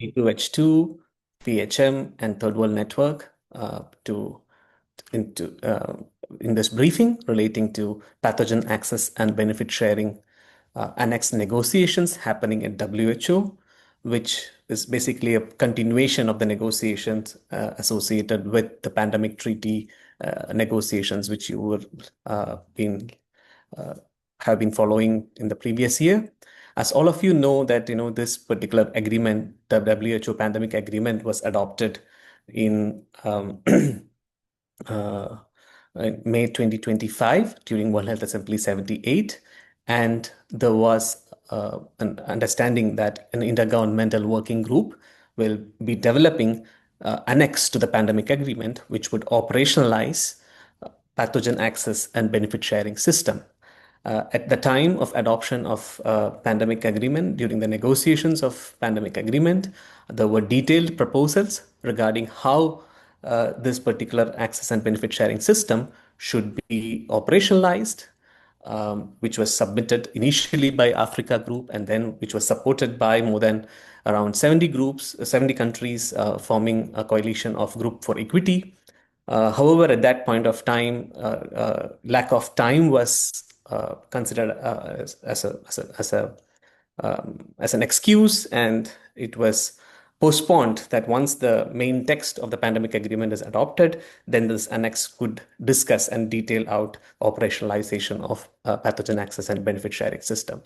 G2H2, PHM, and Third World Network to into in this briefing relating to pathogen access and benefit sharing annex negotiations happening at WHO, which is basically a continuation of the negotiations associated with the pandemic treaty negotiations, which you were been have been following in the previous year. As all of you know that this particular agreement, the WHO pandemic agreement, was adopted in uh, in May 2025 during World Health Assembly 78. And there was an understanding that an intergovernmental working group will be developing annex to the pandemic agreement, which would operationalize pathogen access and benefit sharing system. At the time of adoption of pandemic agreement, during the negotiations of pandemic agreement, there were detailed proposals regarding how this particular access and benefit sharing system should be operationalized, which was submitted initially by Africa Group and then which was supported by more than around 70 groups, 70 countries forming a coalition of Group for Equity. However, at that point of time, lack of time was considered as an excuse, and it was postponed that once the main text of the pandemic agreement is adopted, then this annex could discuss and detail out operationalization of pathogen access and benefit sharing system.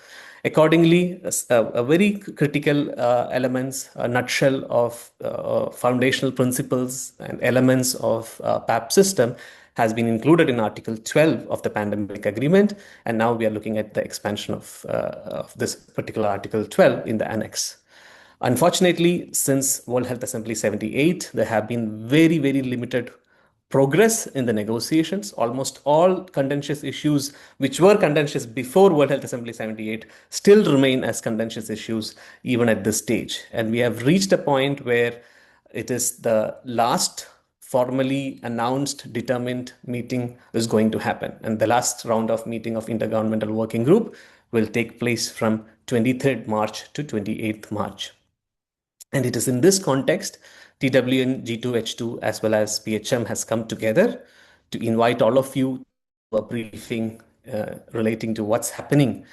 Accordingly, a very critical elements, a nutshell of foundational principles and elements of PABS system has been included in Article 12 of the Pandemic Agreement, and now we are looking at the expansion of this particular Article 12 in the annex. Unfortunately, since World Health Assembly 78, there have been very, very limited progress in the negotiations. Almost all contentious issues which were contentious before World Health Assembly 78 still remain as contentious issues even at this stage. And we have reached a point where it is the last formally announced, determined meeting is going to happen. And the last round of meeting of Intergovernmental Working Group will take place from 23rd March to 28th March. And it is in this context, TWN, G2H2, as well as PHM has come together to invite all of you to a briefing relating to what's happening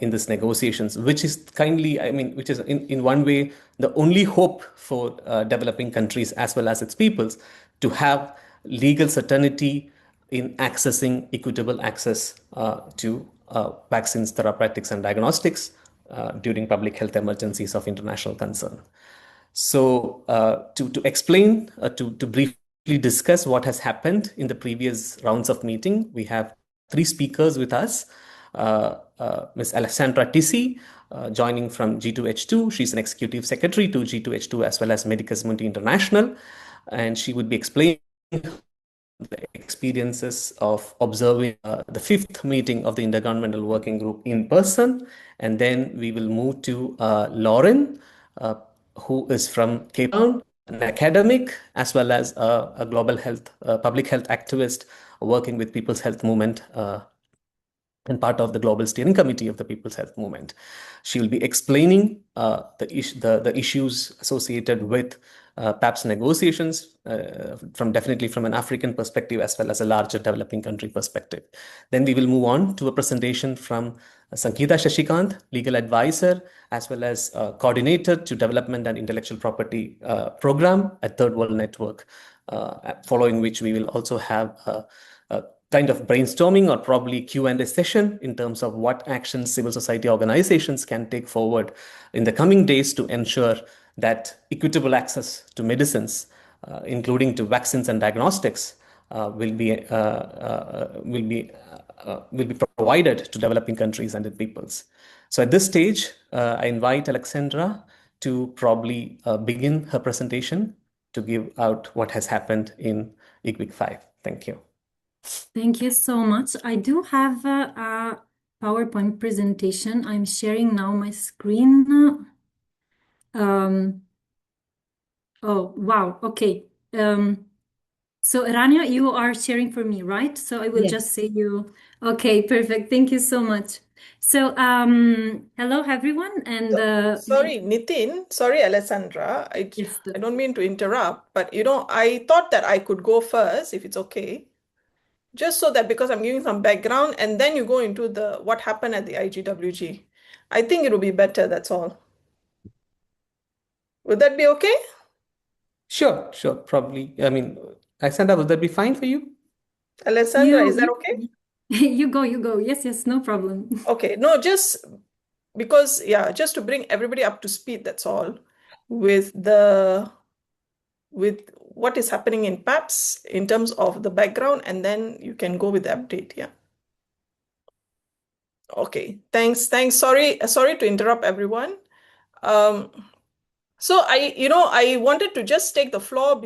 in these negotiations, which is which is in one way the only hope for developing countries as well as its peoples to have legal certainty in accessing equitable access to vaccines, therapeutics, and diagnostics during public health emergencies of international concern. So to explain, to briefly discuss what has happened in the previous rounds of meeting, we have three speakers with us. Ms. Alessandra Tissi, joining from G2H2. She's an executive secretary to G2H2 as well as Medicus Mundi International. And she would be explaining the experiences of observing the fifth meeting of the Intergovernmental Working Group in person. And then we will move to Lauren, who is from Cape Town, an academic, as well as a global health, public health activist working with People's Health Movement and part of the Global Steering Committee of the People's Health Movement. She will be explaining the issues associated with PABS negotiations definitely from an African perspective as well as a larger developing country perspective. Then we will move on to a presentation from Sangeeta Shashikant, legal advisor, as well as coordinator to development and intellectual property program at Third World Network, following which we will also have a kind of brainstorming or probably Q&A session in terms of what actions civil society organizations can take forward in the coming days to ensure that equitable access to medicines, including to vaccines and diagnostics, will be provided to developing countries and its peoples. So at this stage, I invite Alexandra to probably begin her presentation to give out what has happened in EQUIC 5. Thank you. Thank you so much. I do have a PowerPoint presentation. I'm sharing now my screen. Oh, wow. Okay. So Rania, you are sharing for me, right? So I will Yes. just say you. Okay, perfect. Thank you so much. So, hello everyone, and Sorry, Nitin. Sorry, Alessandra. yes, I don't mean to interrupt, but I thought that I could go first if it's okay. Just so that because I'm giving some background and then you go into the what happened at the IGWG. I think it'll be better, that's all. Would that be okay? Sure, sure, probably. I mean, Alexandra, would that be fine for you? Alessandra, you is that okay? you go. Yes, yes, no problem. Okay, no, just because, yeah, just to bring everybody up to speed, that's all, with the with what is happening in PABS in terms of the background, and then you can go with the update. Yeah. Okay. Thanks. Sorry to interrupt everyone. Um, so I wanted to just take the floor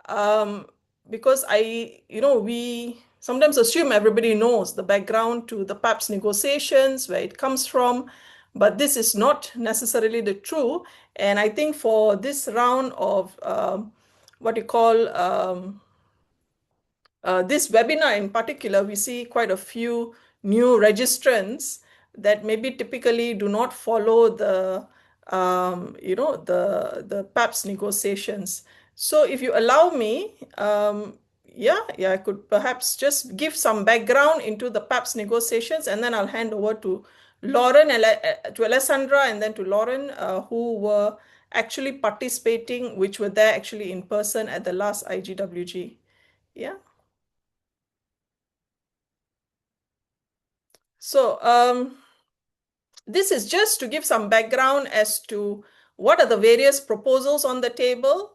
um, because we sometimes assume everybody knows the background to the PABS negotiations, where it comes from, but this is not necessarily the true. And I think for this round of what you call this webinar in particular, we see quite a few new registrants that maybe typically do not follow the PABS negotiations. So if you allow me, yeah, I could perhaps just give some background into the PABS negotiations, and then I'll hand over to to Alessandra, and then to Lauren, who were actually participating, which were there actually in person at the last IGWG. Yeah. So this is just to give some background as to what are the various proposals on the table,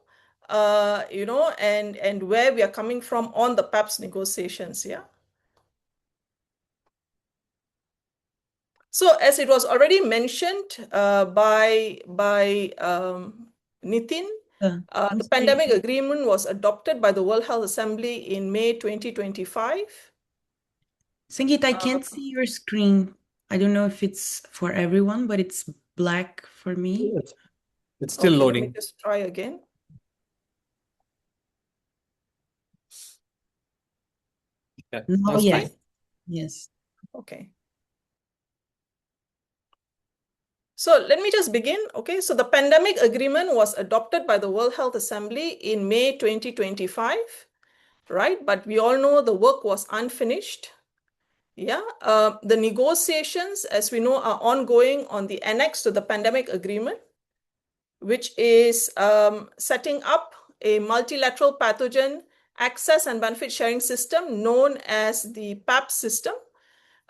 and where we are coming from on the PABS negotiations. Yeah. So as it was already mentioned by Nitin, I'm the sorry. pandemic agreement was adopted by the World Health Assembly in May 2025. Sangeet, I can't see your screen. I don't know if it's for everyone, but it's black for me. It's still Okay, let me loading. just try again. Yeah, No, that's fine. yes. Yes. Okay. So let me just begin. Okay, so the pandemic agreement was adopted by the World Health Assembly in May 2025, right? But we all know the work was unfinished. Yeah, the negotiations, as we know, are ongoing on the annex to the pandemic agreement, which is setting up a multilateral pathogen access and benefit sharing system known as the PABS system.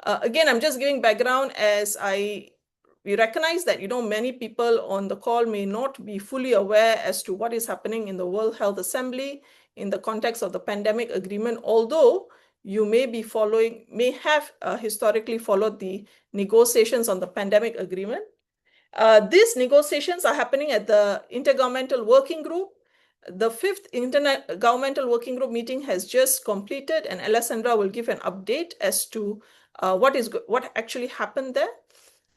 Again, I'm just giving background as we recognize that many people on the call may not be fully aware as to what is happening in the World Health Assembly in the context of the pandemic agreement, although you may have historically followed the negotiations on the pandemic agreement. These negotiations are happening at the Intergovernmental Working Group. The fifth Intergovernmental Working Group meeting has just completed, and Alessandra will give an update as to what actually happened there.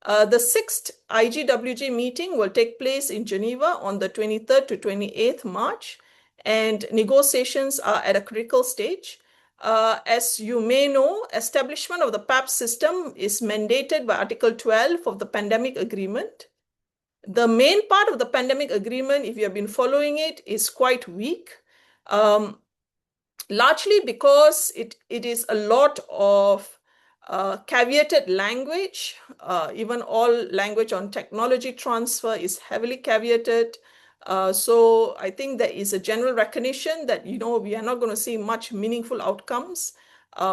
The sixth IGWG meeting will take place in Geneva on the 23rd to 28th March, and negotiations are at a critical stage. As you may know, establishment of the PABS system is mandated by Article 12 of the Pandemic Agreement. The main part of the Pandemic Agreement, if you have been following it, is quite weak. Largely because it is a lot of caveated language. Even all language on technology transfer is heavily caveated. So I think there is a general recognition that we are not going to see much meaningful outcomes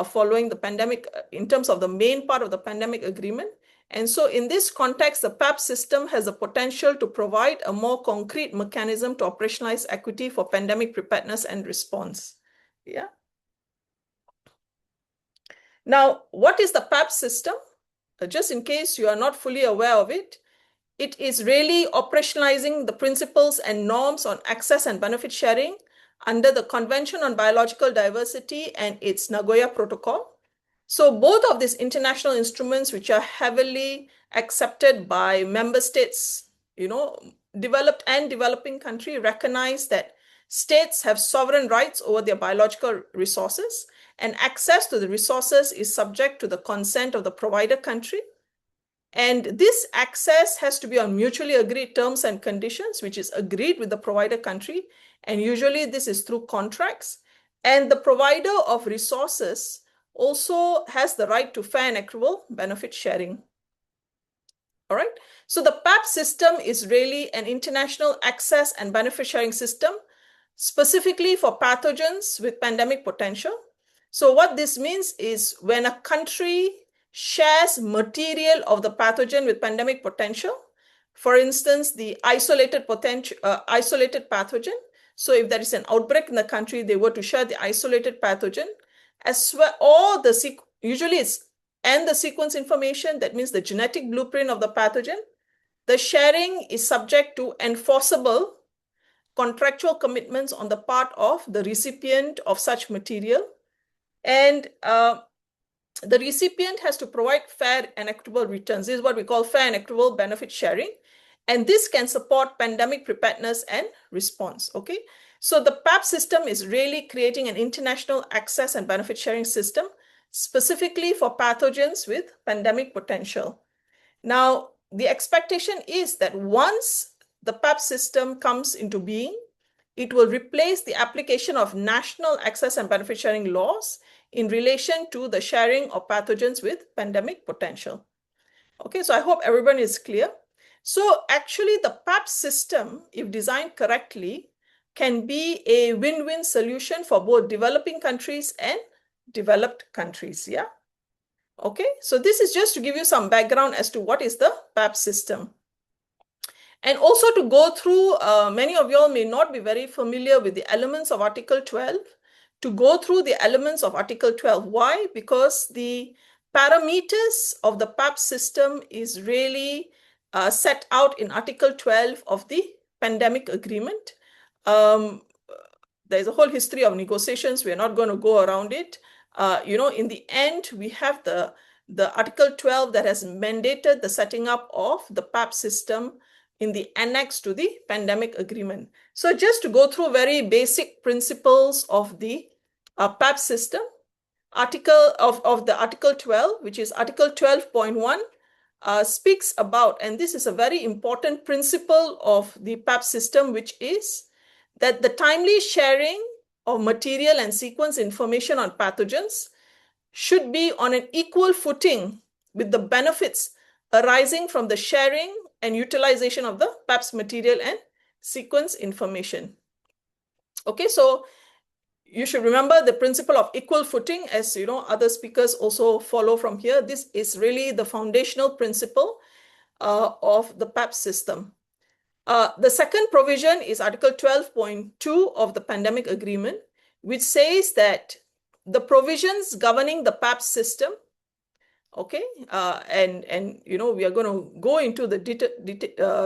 following the pandemic in terms of the main part of the pandemic agreement. And so in this context, the PABS system has the potential to provide a more concrete mechanism to operationalize equity for pandemic preparedness and response. Yeah. Now, what is the PABS system? Just in case you are not fully aware of it, it is really operationalizing the principles and norms on access and benefit sharing under the Convention on Biological Diversity and its Nagoya Protocol. So both of these international instruments, which are heavily accepted by member states, developed and developing country, recognize that states have sovereign rights over their biological resources, and access to the resources is subject to the consent of the provider country. And this access has to be on mutually agreed terms and conditions, which is agreed with the provider country. And usually this is through contracts. And the provider of resources also has the right to fair and equitable benefit sharing. All right. So the PABS system is really an international access and benefit sharing system, specifically for pathogens with pandemic potential. So what this means is when a country shares material of the pathogen with pandemic potential, for instance, the isolated pathogen. So if there is an outbreak in the country, they were to share the isolated pathogen as well, or usually it's and the sequence information, that means the genetic blueprint of the pathogen. The sharing is subject to enforceable contractual commitments on the part of the recipient of such material. And the recipient has to provide fair and equitable returns. This is what we call fair and equitable benefit sharing. And this can support pandemic preparedness and response, okay? So the PABS system is really creating an international access and benefit sharing system specifically for pathogens with pandemic potential. Now, the expectation is that once the PABS system comes into being, it will replace the application of national access and benefit sharing laws in relation to the sharing of pathogens with pandemic potential. Okay, so I hope everyone is clear. So actually the PABS system, if designed correctly, can be a win-win solution for both developing countries and developed countries, yeah? Okay, so this is just to give you some background as to what is the PABS system. And also to go through, many of you all may not be very familiar with the elements of Article 12. To go through the elements of Article 12. Why? Because the parameters of the PABS system is really set out in Article 12 of the Pandemic Agreement. There's a whole history of negotiations. We're not going to go around it. In the end, we have the Article 12 that has mandated the setting up of the PABS system in the annex to the Pandemic Agreement. So just to go through very basic principles of the PABS system, Article 12, which is Article 12.1, speaks about, and this is a very important principle of the PABS system, which is that the timely sharing of material and sequence information on pathogens should be on an equal footing with the benefits arising from the sharing and utilization of the PABS material and sequence information. Okay, so you should remember the principle of equal footing, as you know, other speakers also follow from here. This is really the foundational principle of the PABS system. The second provision is Article 12.2 of the Pandemic Agreement, which says that the provisions governing the PABS system, okay, and you know, we are going to go into the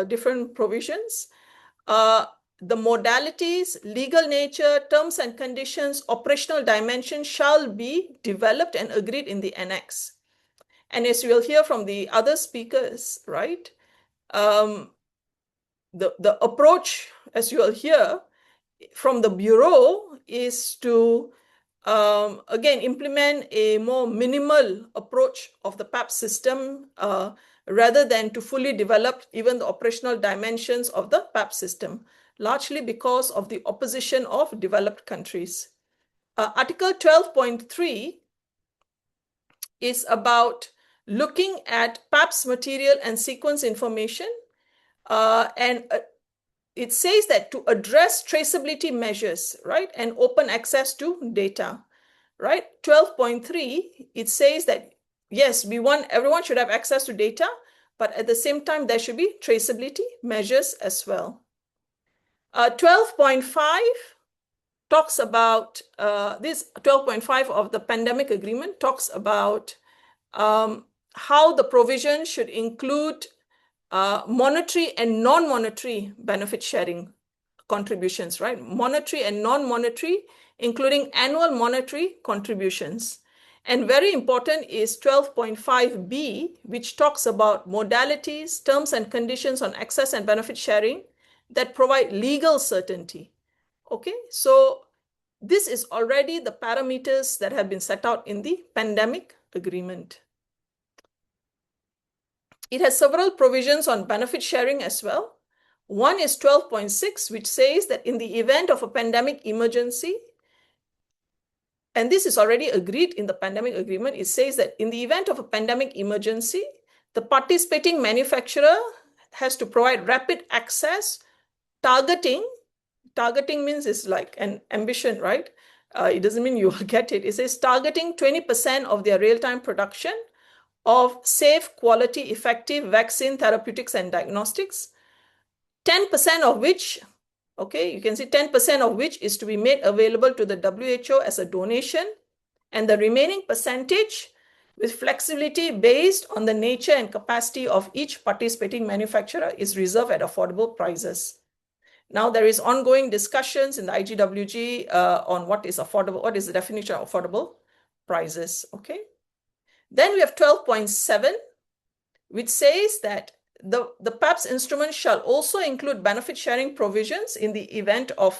different provisions. The modalities, legal nature, terms and conditions, operational dimension shall be developed and agreed in the annex. And as you will hear from the other speakers, right, the approach, as you will hear from the Bureau, is to again implement a more minimal approach of the PABS system rather than to fully develop even the operational dimensions of the PABS system, largely because of the opposition of developed countries. Article 12.3 is about looking at PABS material and sequence information, and it says that to address traceability measures, right, and open access to data, right? 12.3, it says that, yes, we want everyone should have access to data, but at the same time, there should be traceability measures as well. 12.5 talks about, this 12.5 of the Pandemic Agreement talks about how the provision should include monetary and non-monetary benefit sharing contributions, right? Monetary and non-monetary, including annual monetary contributions. And very important is 12.5b, which talks about modalities, terms and conditions on access and benefit sharing that provide legal certainty. Okay, so This is already the parameters that have been set out in the pandemic agreement. It has several provisions on benefit sharing as well. One is 12.6, which says that in the event of a pandemic emergency, and this is already agreed in the pandemic agreement, it says that in the event of a pandemic emergency, the participating manufacturer has to provide rapid access, targeting means it's like an ambition, right? It doesn't mean you will get it. It says targeting 20% of their real-time production of safe, quality, effective vaccine therapeutics and diagnostics, 10% of which, okay, you can see 10% of which is to be made available to the WHO as a donation, and the remaining percentage with flexibility based on the nature and capacity of each participating manufacturer is reserved at affordable prices. Now, there is ongoing discussions in the IGWG on what is affordable, what is the definition of affordable prices, okay? Then we have 12.7, which says that the PABS instrument shall also include benefit sharing provisions in the event of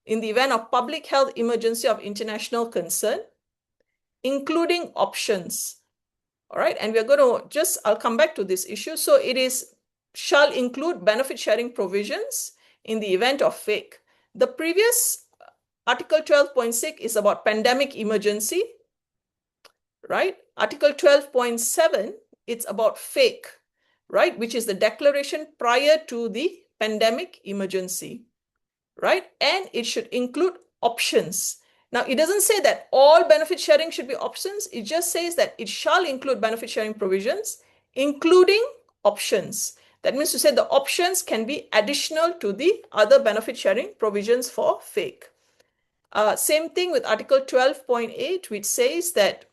in the event of public health emergency of international concern, including options. All right, and we're going to I'll come back to this issue. So it shall include benefit sharing provisions in the event of fake. The previous Article 12.6 is about pandemic emergency, right? Article 12.7, it's about fake, right? Which is the declaration prior to the pandemic emergency, right? And it should include options. Now, it doesn't say that all benefit sharing should be options. It just says that it shall include benefit sharing provisions, including options. That means to say the options can be additional to the other benefit sharing provisions for fake. Same thing with Article 12.8, which says that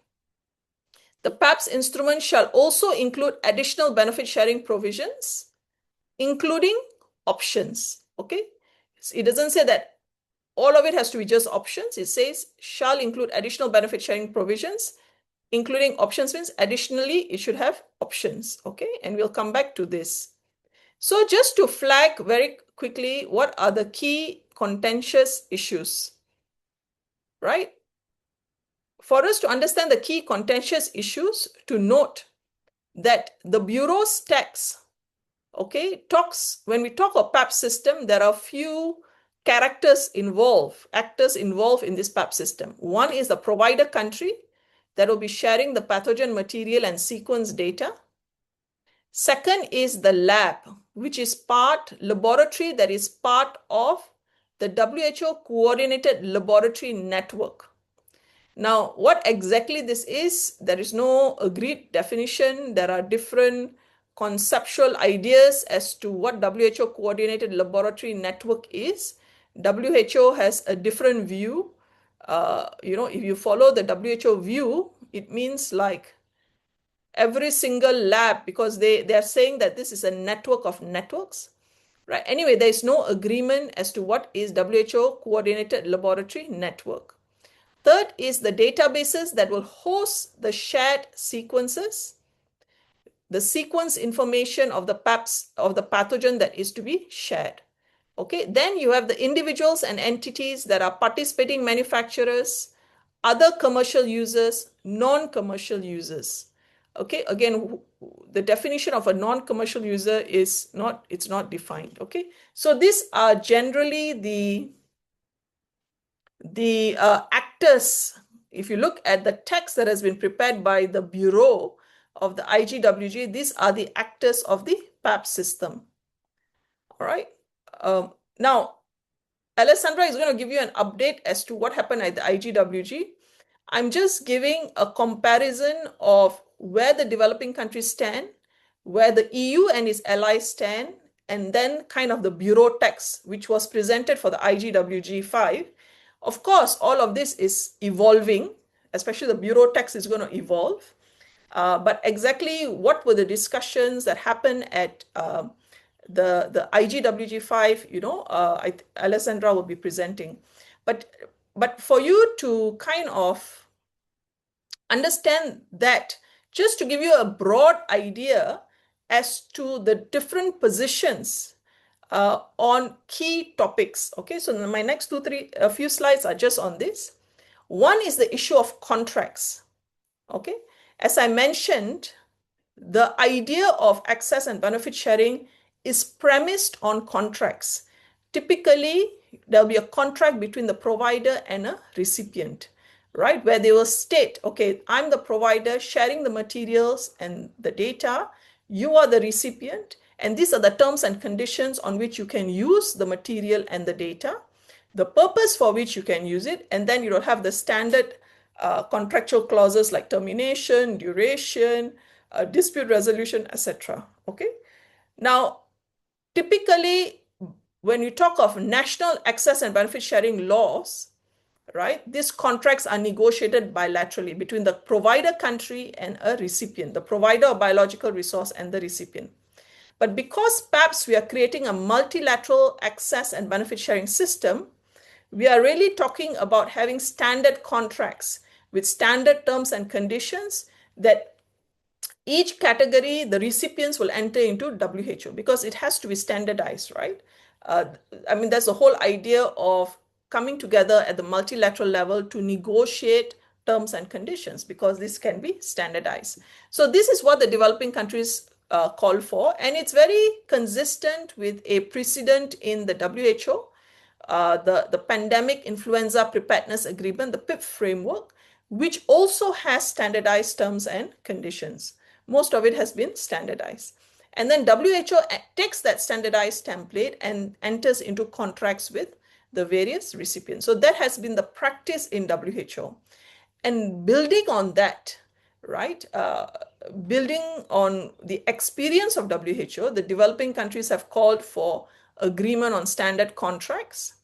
the PABS instrument shall also include additional benefit sharing provisions, including options, okay? It doesn't say that all of it has to be just options. It says shall include additional benefit sharing provisions, including options means additionally it should have options, okay? And we'll come back to this. So just to flag very quickly, what are the key contentious issues, right? For us to understand the key contentious issues, to note that the Bureau's text, okay, when we talk of PABS system, there are few actors involved in this PABS system. One is the provider country that will be sharing the pathogen material and sequence data. Second is the lab, which is laboratory that is part of the WHO coordinated laboratory network. Now, what exactly this is, there is no agreed definition. There are different conceptual ideas as to what WHO coordinated laboratory network is. WHO has a different view. If you follow the WHO view, it means like every single lab, because they're saying that this is a network of networks, right? Anyway, there is no agreement as to what is WHO coordinated laboratory network. Third is the databases that will host the shared sequences, the sequence information of the PABS of the pathogen that is to be shared. Okay, then you have the individuals and entities that are participating manufacturers, other commercial users, non-commercial users. Okay, again, the definition of a non-commercial user is not defined. Okay, so these are generally the actors. If you look at the text that has been prepared by the Bureau of the IGWG, these are the actors of the PABS system. All right. Now, Alessandra is going to give you an update as to what happened at the IGWG. I'm just giving a comparison of where the developing countries stand, where the EU and its allies stand, and then kind of the Bureau text, which was presented for the IGWG 5. Of course, all of this is evolving, especially the Bureau text is going to evolve. But exactly what were the discussions that happened at the IGWG 5, Alessandra will be presenting. But for you to kind of understand that, just to give you a broad idea as to the different positions on key topics. Okay, so my next few slides are just on this. One is the issue of contracts. Okay, as I mentioned, the idea of access and benefit sharing is premised on contracts. Typically, there'll be a contract between the provider and a recipient, right? Where they will state, okay, I'm the provider sharing the materials and the data. You are the recipient, and these are the terms and conditions on which you can use the material and the data, the purpose for which you can use it, and then you will have the standard contractual clauses like termination, duration, dispute resolution, etc. Okay. Now, typically, when you talk of national access and benefit sharing laws, right, these contracts are negotiated bilaterally between the provider country and a recipient, the provider of biological resource and the recipient. But because PABS, we are creating a multilateral access and benefit sharing system, we are really talking about having standard contracts with standard terms and conditions that each category, the recipients will enter into WHO because it has to be standardized, right? I mean, that's the whole idea of coming together at the multilateral level to negotiate terms and conditions because this can be standardized. So this is what the developing countries call for, and it's very consistent with a precedent in the WHO, the Pandemic Influenza Preparedness Agreement, the PIP framework, which also has standardized terms and conditions. Most of it has been standardized. And then WHO takes that standardized template and enters into contracts with the various recipients. So that has been the practice in WHO. And building on that, right, building on the experience of WHO, the developing countries have called for agreement on standard contracts.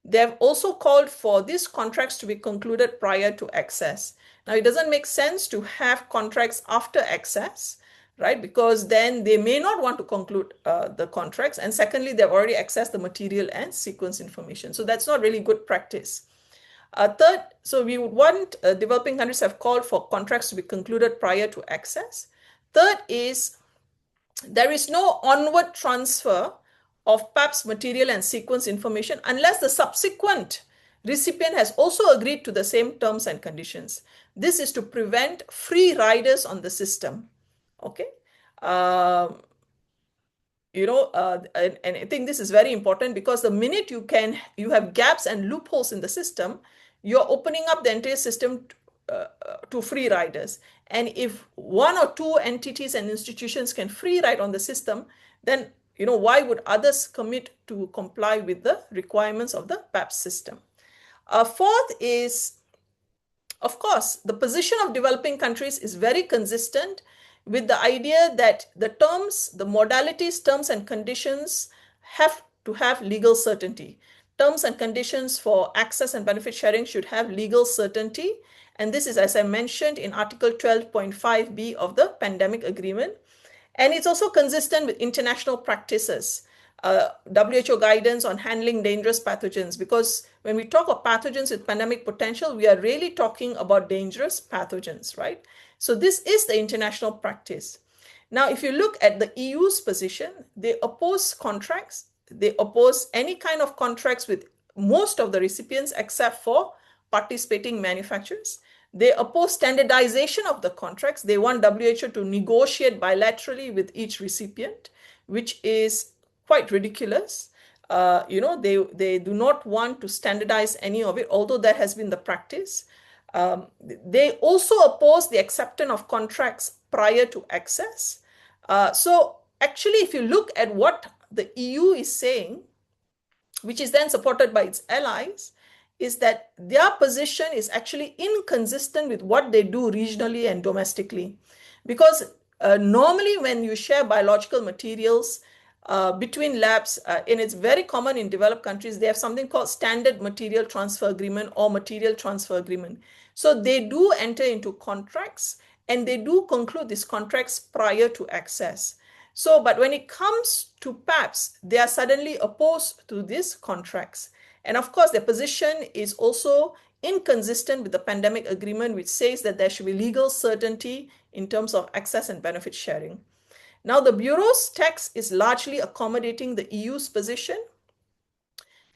They have also called for these contracts to be concluded prior to access. Now, it doesn't make sense to have contracts after access, right? Because then they may not want to conclude the contracts. And secondly, they've already accessed the material and sequence information. So that's not really good practice. Third, so we would want developing countries have called for contracts to be concluded prior to access. Third is there is no onward transfer of PABS material and sequence information unless the subsequent recipient has also agreed to the same terms and conditions. This is to prevent free riders on the system. Okay. And I think this is very important because the minute you have gaps and loopholes in the system, you're opening up the entire system to free riders. And if one or two entities and institutions can free ride on the system, then why would others commit to comply with the requirements of the PABS system? Fourth is, of course, the position of developing countries is very consistent with the idea that the terms, the modalities, terms and conditions have to have legal certainty. Terms and conditions for access and benefit sharing should have legal certainty. And this is, as I mentioned, in Article 12.5b of the Pandemic Agreement. And it's also consistent with international practices, WHO guidance on handling dangerous pathogens, because when we talk of pathogens with pandemic potential, we are really talking about dangerous pathogens, right? So this is the international practice. Now, if you look at the EU's position, they oppose contracts. They oppose any kind of contracts with most of the recipients except for participating manufacturers. They oppose standardization of the contracts. They want WHO to negotiate bilaterally with each recipient, which is quite ridiculous. They do not want to standardize any of it, although that has been the practice. They also oppose the acceptance of contracts prior to access. So actually, if you look at what the EU is saying, which is then supported by its allies, is that their position is actually inconsistent with what they do regionally and domestically. Because normally when you share biological materials between labs, and it's very common in developed countries, they have something called standard material transfer agreement or material transfer agreement. So they do enter into contracts and they do conclude these contracts prior to access. So, but when it comes to PABS, they are suddenly opposed to these contracts. And of course, their position is also inconsistent with the Pandemic Agreement, which says that there should be legal certainty in terms of access and benefit sharing. Now, the Bureau's text is largely accommodating the EU's position.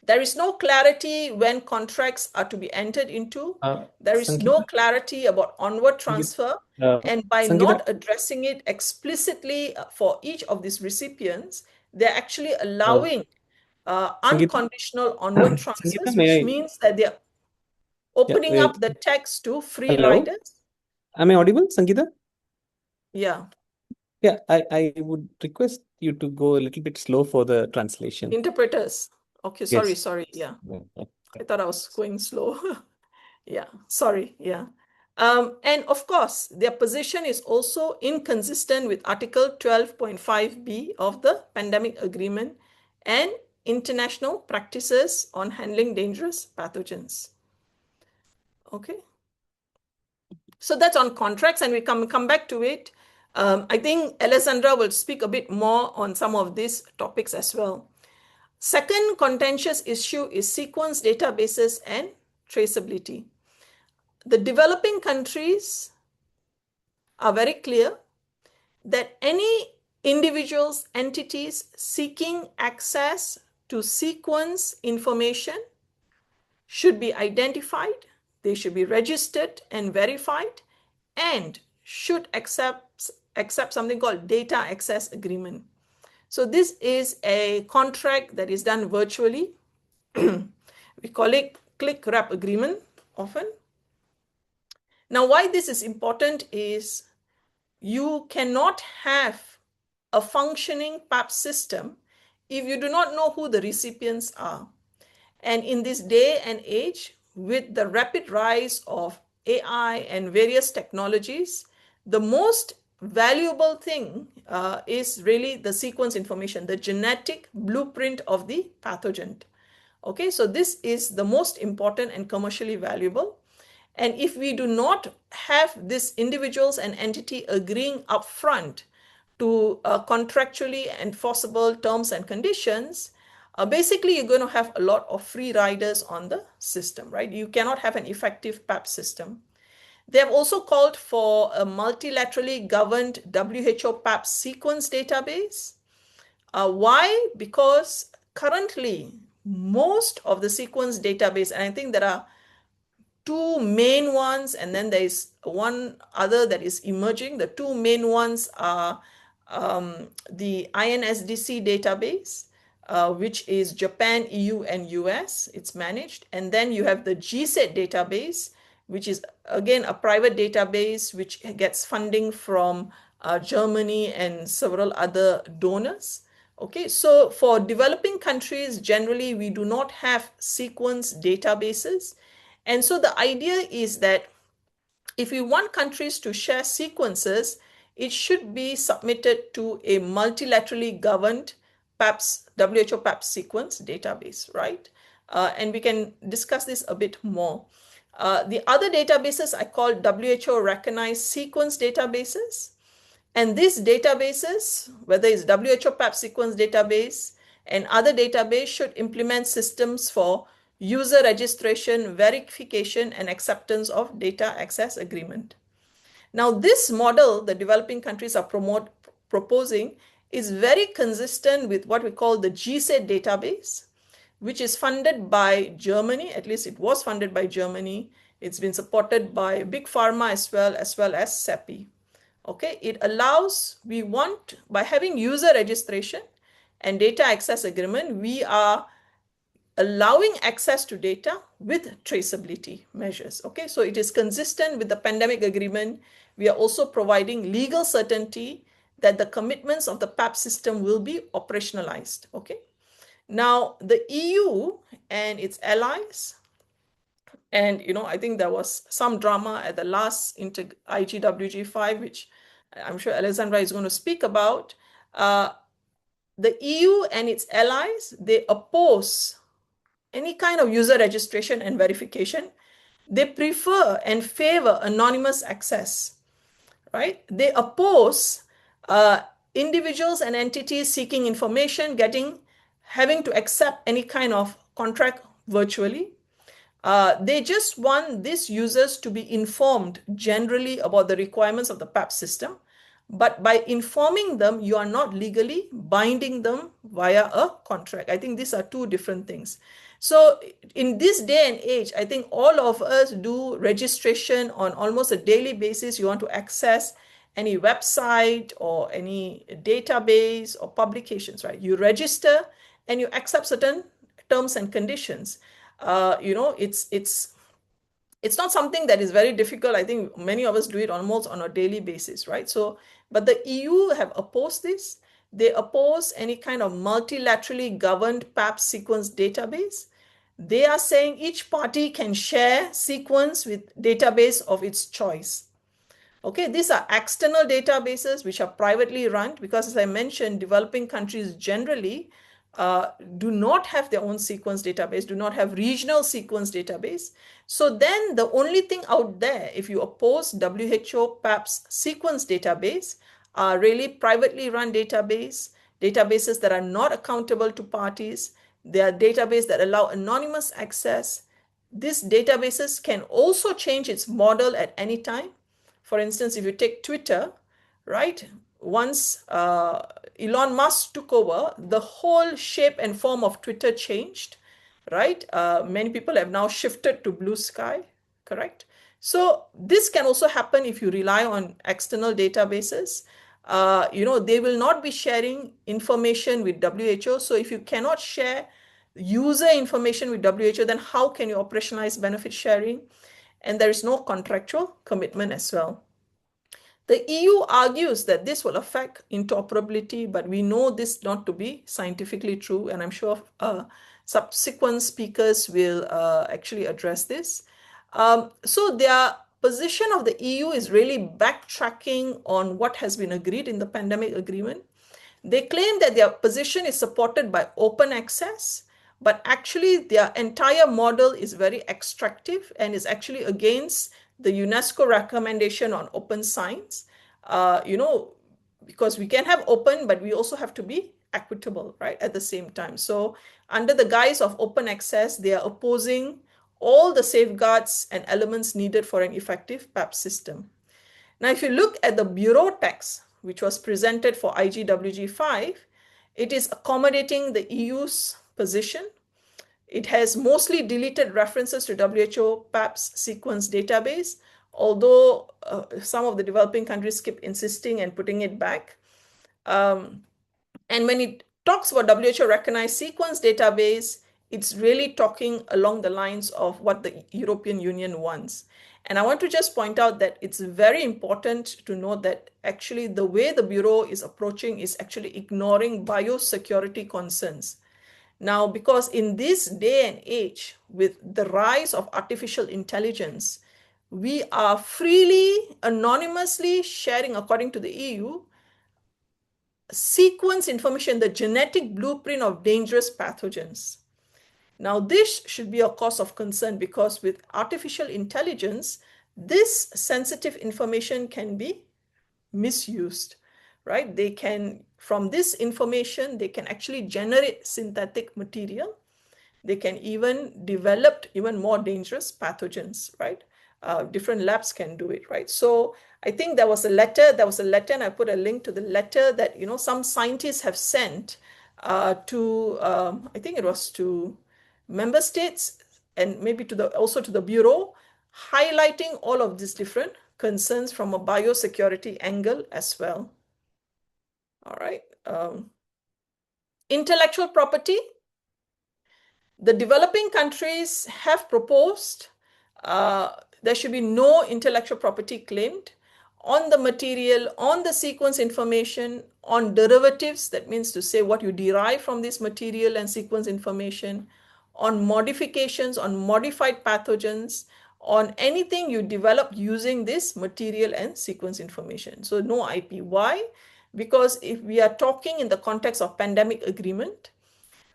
There is no clarity when contracts are to be entered into. There is no Sangeeta, clarity about onward transfer. And by Sangeeta, not addressing it explicitly for each of these recipients, they're actually allowing Sangeeta, unconditional onward Sangeeta, transfers, may which I? means that they're Yeah, opening up the text to free hello? riders. Am I audible, Sangeeta? Yeah. Yeah, I would request you to go a little bit slow for the translation. Interpreters. Okay, Yes. sorry. Yeah. Yeah. I thought I was going slow. Yeah, sorry. Yeah. And of course, their position is also inconsistent with Article 12.5b of the Pandemic Agreement and international practices on handling dangerous pathogens. Okay. So that's on contracts, and we come back to it. I think Alessandra will speak a bit more on some of these topics as well. Second contentious issue is sequence databases and traceability. The developing countries are very clear that any individuals, entities seeking access to sequence information should be identified, they should be registered and verified, and should accept something called data access agreement. So this is a contract that is done virtually. We call it click wrap agreement often. Now, why this is important is you cannot have a functioning PABS system if you do not know who the recipients are. And in this day and age, with the rapid rise of AI and various technologies, the most valuable thing is really the sequence information, the genetic blueprint of the pathogen. Okay, so this is the most important and commercially valuable. And if we do not have these individuals and entity agreeing upfront to contractually enforceable terms and conditions, basically you're going to have a lot of free riders on the system, right? You cannot have an effective PABS system. They have also called for a multilaterally governed WHO PABS sequence database. Why? Because currently most of the sequence database, and I think there are two main ones, and then there is one other that is emerging. The two main ones are the INSDC database, which is Japan, EU, and US. It's managed. And then you have the GSET database, which is, again, a private database which gets funding from Germany and several other donors. Okay, so for developing countries, generally, we do not have sequence databases. And so the idea is that if we want countries to share sequences, it should be submitted to a multilaterally governed PABS, WHO PABS sequence database, right? And we can discuss this a bit more. The other databases I call WHO recognized sequence databases. And these databases, whether it's WHO PABS sequence database and other database, should implement systems for user registration, verification, and acceptance of data access agreement. Now, this model the developing countries are proposing is very consistent with what we call the GSET database, which is funded by Germany. At least it was funded by Germany. It's been supported by Big Pharma as well as CEPI. Okay, it allows, by having user registration and data access agreement, we are allowing access to data with traceability measures. Okay, so it is consistent with the pandemic agreement. We are also providing legal certainty that the commitments of the PABS system will be operationalized. Okay, now the EU and its allies, and I think there was some drama at the last IGWG5, which I'm sure Alessandra is going to speak about. The EU and its allies, they oppose any kind of user registration and verification. They prefer and favor anonymous access, right? They oppose individuals and entities seeking information, having to accept any kind of contract virtually. They just want these users to be informed generally about the requirements of the PABS system. But by informing them, you are not legally binding them via a contract. I think these are two different things. So in this day and age, I think all of us do registration on almost a daily basis. You want to access any website or any database or publications, right? You register and you accept certain terms and conditions. It's not something that is very difficult. I think many of us do it almost on a daily basis, right? So, but the EU have opposed this. They oppose any kind of multilaterally governed PABS sequence database. They are saying each party can share sequence with database of its choice. Okay, these are external databases which are privately run because, as I mentioned, developing countries generally do not have their own sequence database, do not have regional sequence database. So then the only thing out there, if you oppose WHO PABS sequence database, are really privately run databases that are not accountable to parties. They are databases that allow anonymous access. These databases can also change its model at any time. For instance, if you take Twitter, right? Once Elon Musk took over, the whole shape and form of Twitter changed, right? Many people have now shifted to Blue Sky, correct? So this can also happen if you rely on external databases. They will not be sharing information with WHO. So if you cannot share user information with WHO, then how can you operationalize benefit sharing? And there is no contractual commitment as well. The EU argues that this will affect interoperability, but we know this not to be scientifically true, and I'm sure subsequent speakers will actually address this. So their position of the EU is really backtracking on what has been agreed in the pandemic agreement. They claim that their position is supported by open access, but actually their entire model is very extractive and is actually against the UNESCO recommendation on open science. Because we can have open, but we also have to be equitable, right, at the same time. So under the guise of open access, they are opposing all the safeguards and elements needed for an effective PABS system. Now, if you look at the Bureau text, which was presented for IGWG5, it is accommodating the EU's position. It has mostly deleted references to WHO PABS sequence database, although some of the developing countries keep insisting and putting it back. And when it talks about WHO recognized sequence database, it's really talking along the lines of what the European Union wants. And I want to just point out that it's very important to note that actually the way the Bureau is approaching is actually ignoring biosecurity concerns. Now, because in this day and age, with the rise of artificial intelligence, we are freely, anonymously sharing, according to the EU, sequence information, the genetic blueprint of dangerous pathogens. Now, this should be a cause of concern because with artificial intelligence, this sensitive information can be misused, right? They can, from this information, they can actually generate synthetic material. They can even develop even more dangerous pathogens, right? Different labs can do it, right? So I think there was a letter, and I put a link to the letter that, some scientists have sent to, I think it was to member states and maybe also to the Bureau, highlighting all of these different concerns from a biosecurity angle as well. All right. Intellectual property. The developing countries have proposed there should be no intellectual property claimed on the material, on the sequence information, on derivatives, that means to say what you derive from this material and sequence information, on modifications, on modified pathogens, on anything you develop using this material and sequence information. So no IP. Why? Because if we are talking in the context of pandemic agreement,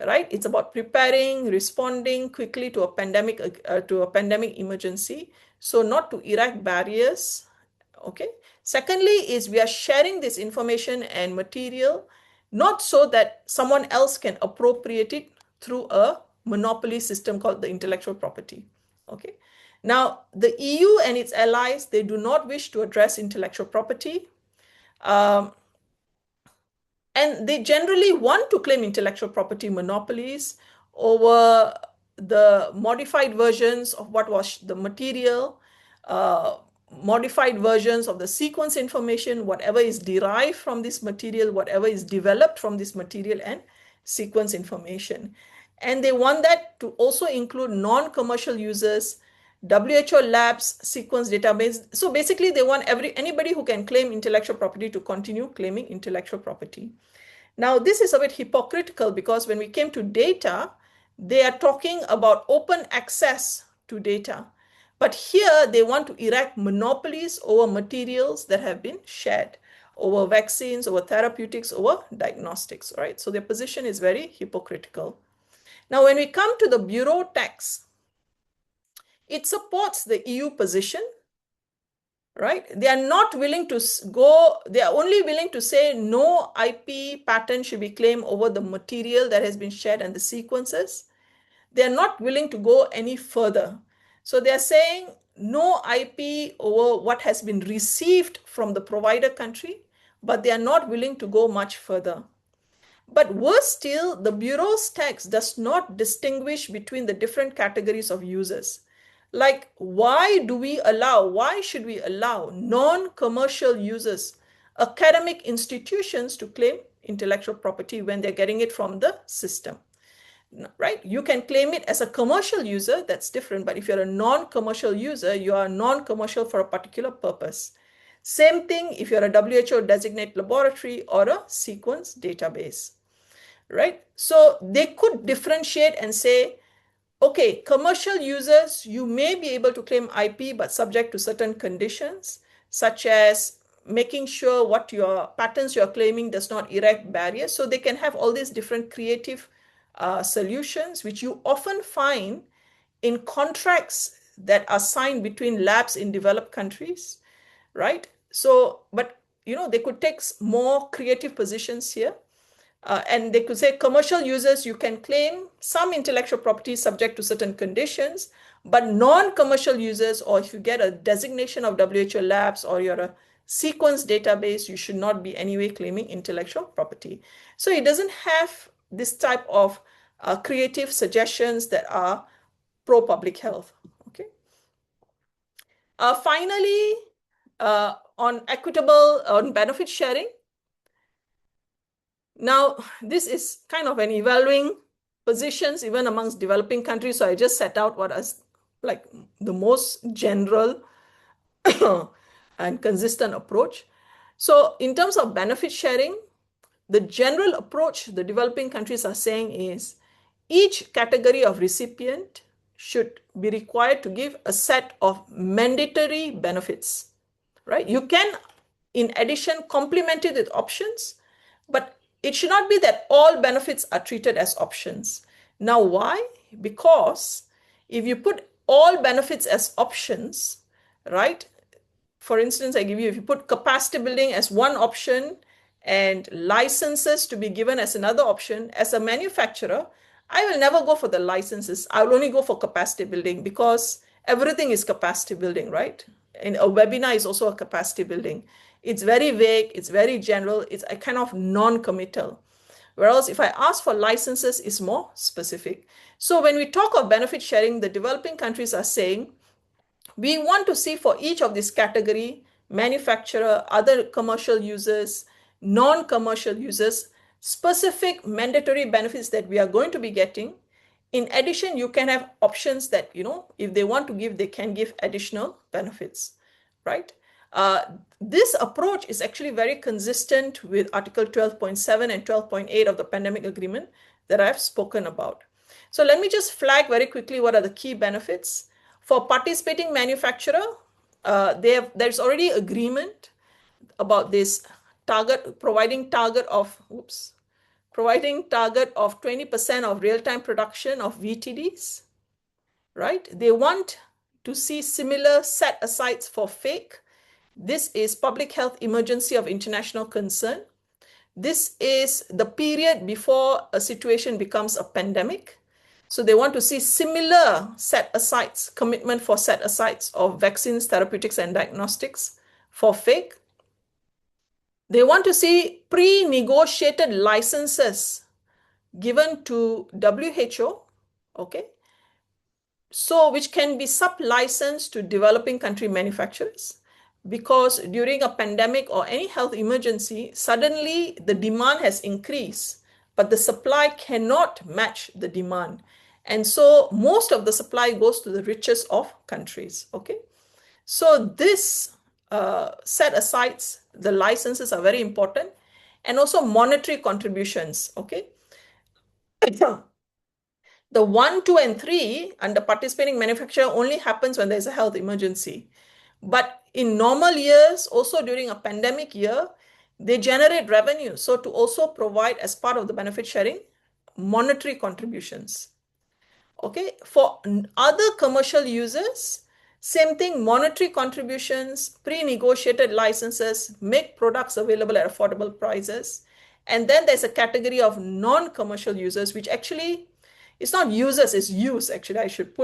right? It's about preparing, responding quickly to a pandemic emergency. So not to erect barriers, okay? Secondly is we are sharing this information and material, not so that someone else can appropriate it through a monopoly system called the intellectual property, okay? Now, the EU and its allies, they do not wish to address intellectual property. And they generally want to claim intellectual property monopolies over the modified versions of what was the material, modified versions of the sequence information, whatever is derived from this material, whatever is developed from this material and sequence information. And they want that to also include non-commercial users, WHO labs, sequence database. So basically they want anybody who can claim intellectual property to continue claiming intellectual property. Now, this is a bit hypocritical because when we came to data, they are talking about open access to data. But here they want to erect monopolies over materials that have been shared, over vaccines, over therapeutics, over diagnostics, right? So their position is very hypocritical. Now, when we come to the Bureau text, it supports the EU position, right? They are not willing to they are only willing to say no IP patent should be claimed over the material that has been shared and the sequences. They are not willing to go any further. So they are saying no IP over what has been received from the provider country, but they are not willing to go much further. But worse still, the Bureau's text does not distinguish between the different categories of users. Like, why should we allow non-commercial users, academic institutions to claim intellectual property when they're getting it from the system, right? You can claim it as a commercial user, that's different. But if you're a non-commercial user, you are non-commercial for a particular purpose. Same thing if you're a WHO designated laboratory or a sequence database, right? So they could differentiate and say, okay, commercial users, you may be able to claim IP, but subject to certain conditions, such as making sure what your patents you're claiming does not erect barriers. So they can have all these different creative solutions, which you often find in contracts that are signed between labs in developed countries, right? So, but they could take more creative positions here. And they could say commercial users, you can claim some intellectual property subject to certain conditions, but non-commercial users, or if you get a designation of WHO labs or you're a sequence database, you should not be anyway claiming intellectual property. So it doesn't have this type of creative suggestions that are pro-public health. Okay. Finally, on equitable, on benefit sharing. Now, this is kind of an evaluating positions even amongst developing countries. So I just set out what is like the most general and consistent approach. So in terms of benefit sharing, the general approach the developing countries are saying is each category of recipient should be required to give a set of mandatory benefits, right? You can, in addition, complement it with options, but it should not be that all benefits are treated as options. Now, why? Because if you put all benefits as options, right? For instance, if you put capacity building as one option and licenses to be given as another option, as a manufacturer, I will never go for the licenses. I will only go for capacity building because everything is capacity building, right? And a webinar is also a capacity building. It's very vague, it's very general, it's a kind of non-committal. Whereas if I ask for licenses, it's more specific. So when we talk of benefit sharing, the developing countries are saying, we want to see for each of this category, manufacturer, other commercial users, non-commercial users, specific mandatory benefits that we are going to be getting. In addition, you can have options that, if they want to give, they can give additional benefits, right? This approach is actually very consistent with Article 12.7 and 12.8 of the Pandemic Agreement that I've spoken about. So let me just flag very quickly what are the key benefits. For participating manufacturer, there's already agreement about this providing target of 20% of real-time production of VTDs, right? They want to see similar set-asides for fake. This is public health emergency of international concern. This is the period before a situation becomes a pandemic. So they want to see similar set-asides, commitment for set-asides of vaccines, therapeutics, and diagnostics for fake. They want to see pre-negotiated licenses given to WHO, okay, so which can be sub-licensed to developing country manufacturers, because during a pandemic or any health emergency, suddenly the demand has increased, but the supply cannot match the demand. And so most of the supply goes to the richest of countries, okay? So this set aside, the licenses are very important, and also monetary contributions, okay? The 1, 2, and 3 under participating manufacturer only happens when there's a health emergency. But in normal years, also during a pandemic year, they generate revenue. So to also provide as part of the benefit sharing, monetary contributions. Okay, for other commercial users, same thing, monetary contributions, pre-negotiated licenses, make products available at affordable prices. And then there's a category of non-commercial users, which actually, it's not users, it's use. Actually, I should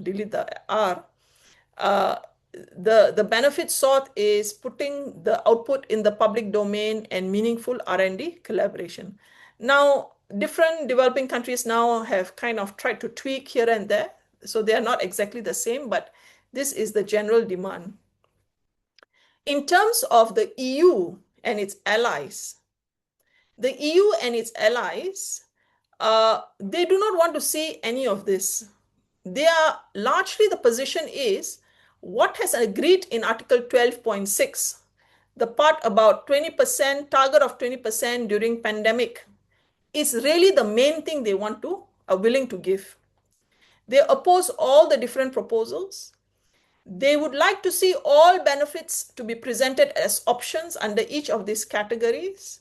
delete the R. The benefit sought is putting the output in the public domain and meaningful R&D collaboration. Now, different developing countries now have kind of tried to tweak here and there. So they are not exactly the same, but this is the general demand. In terms of the EU and its allies, the EU and its allies, they do not want to see any of this. They are largely, the position is what has agreed in Article 12.6, the part about 20%, target of 20% during pandemic, is really the main thing they are willing to give. They oppose all the different proposals. They would like to see all benefits to be presented as options under each of these categories.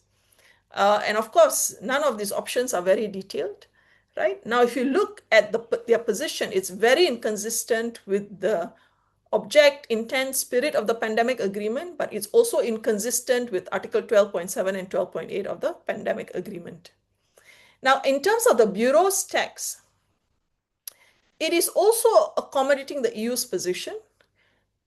And of course, none of these options are very detailed, right? Now, if you look at their position, it's very inconsistent with the object, intent, spirit of the pandemic agreement, but it's also inconsistent with Article 12.7 and 12.8 of the pandemic agreement. Now, in terms of the Bureau's text, it is also accommodating the EU's position.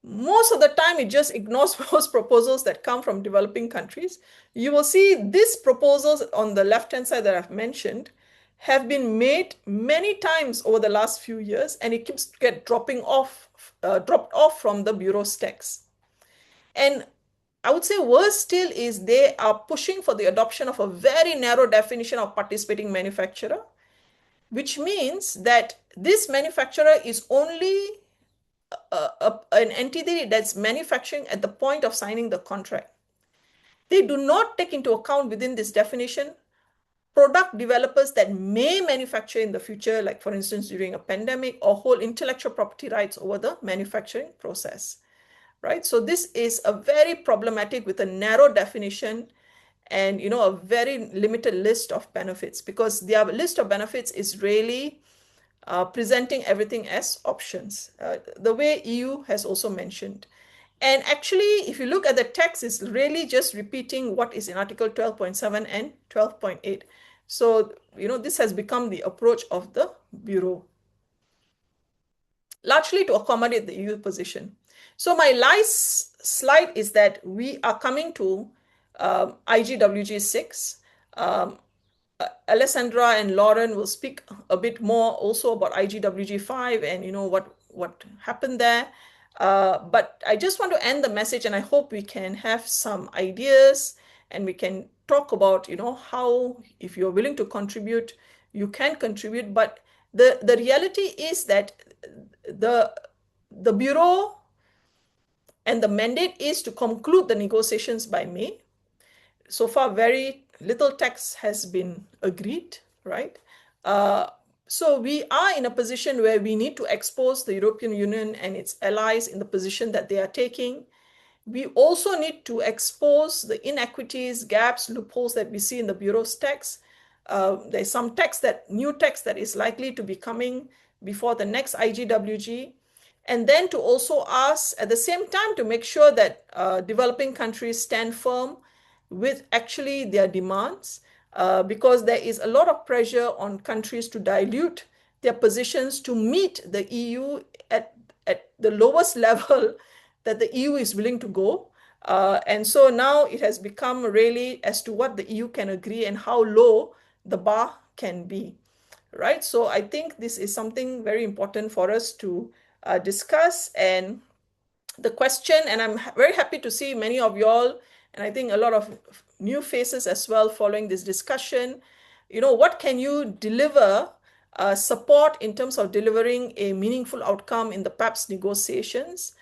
Most of the time, it just ignores those proposals that come from developing countries. You will see these proposals on the left-hand side that I've mentioned have been made many times over the last few years, and it keeps dropped off from the Bureau's text. And I would say worse still is they are pushing for the adoption of a very narrow definition of participating manufacturer, which means that this manufacturer is only an entity that's manufacturing at the point of signing the contract. They do not take into account within this definition product developers that may manufacture in the future, like for instance, during a pandemic, or hold intellectual property rights over the manufacturing process, right? So this is a very problematic with a narrow definition and, a very limited list of benefits, because their list of benefits is really presenting everything as options, the way EU has also mentioned. And actually, if you look at the text, it's really just repeating what is in Article 12.7 and 12.8. So, this has become the approach of the Bureau, largely to accommodate the EU position. So my last slide is that we are coming to IGWG 6. Alessandra and Lauren will speak a bit more also about IGWG 5 and what happened there. But I just want to end the message, and I hope we can have some ideas and we can talk about how, if you're willing to contribute, you can contribute. But the reality is that the Bureau and the mandate is to conclude the negotiations by May. So far, very little text has been agreed, right? So we are in a position where we need to expose the European Union and its allies in the position that they are taking. We also need to expose the inequities, gaps, loopholes that we see in the Bureau's text. There's some new text that is likely to be coming before the next IGWG. And then to also ask at the same time to make sure that developing countries stand firm with actually their demands, because there is a lot of pressure on countries to dilute their positions to meet the EU at the lowest level that the EU is willing to go. And so now it has become really as to what the EU can agree and how low the bar can be, right? So I think this is something very important for us to discuss. And the question, and I'm very happy to see many of y'all, and I think a lot of new faces as well following this discussion. What can you deliver support in terms of delivering a meaningful outcome in the PABS negotiations?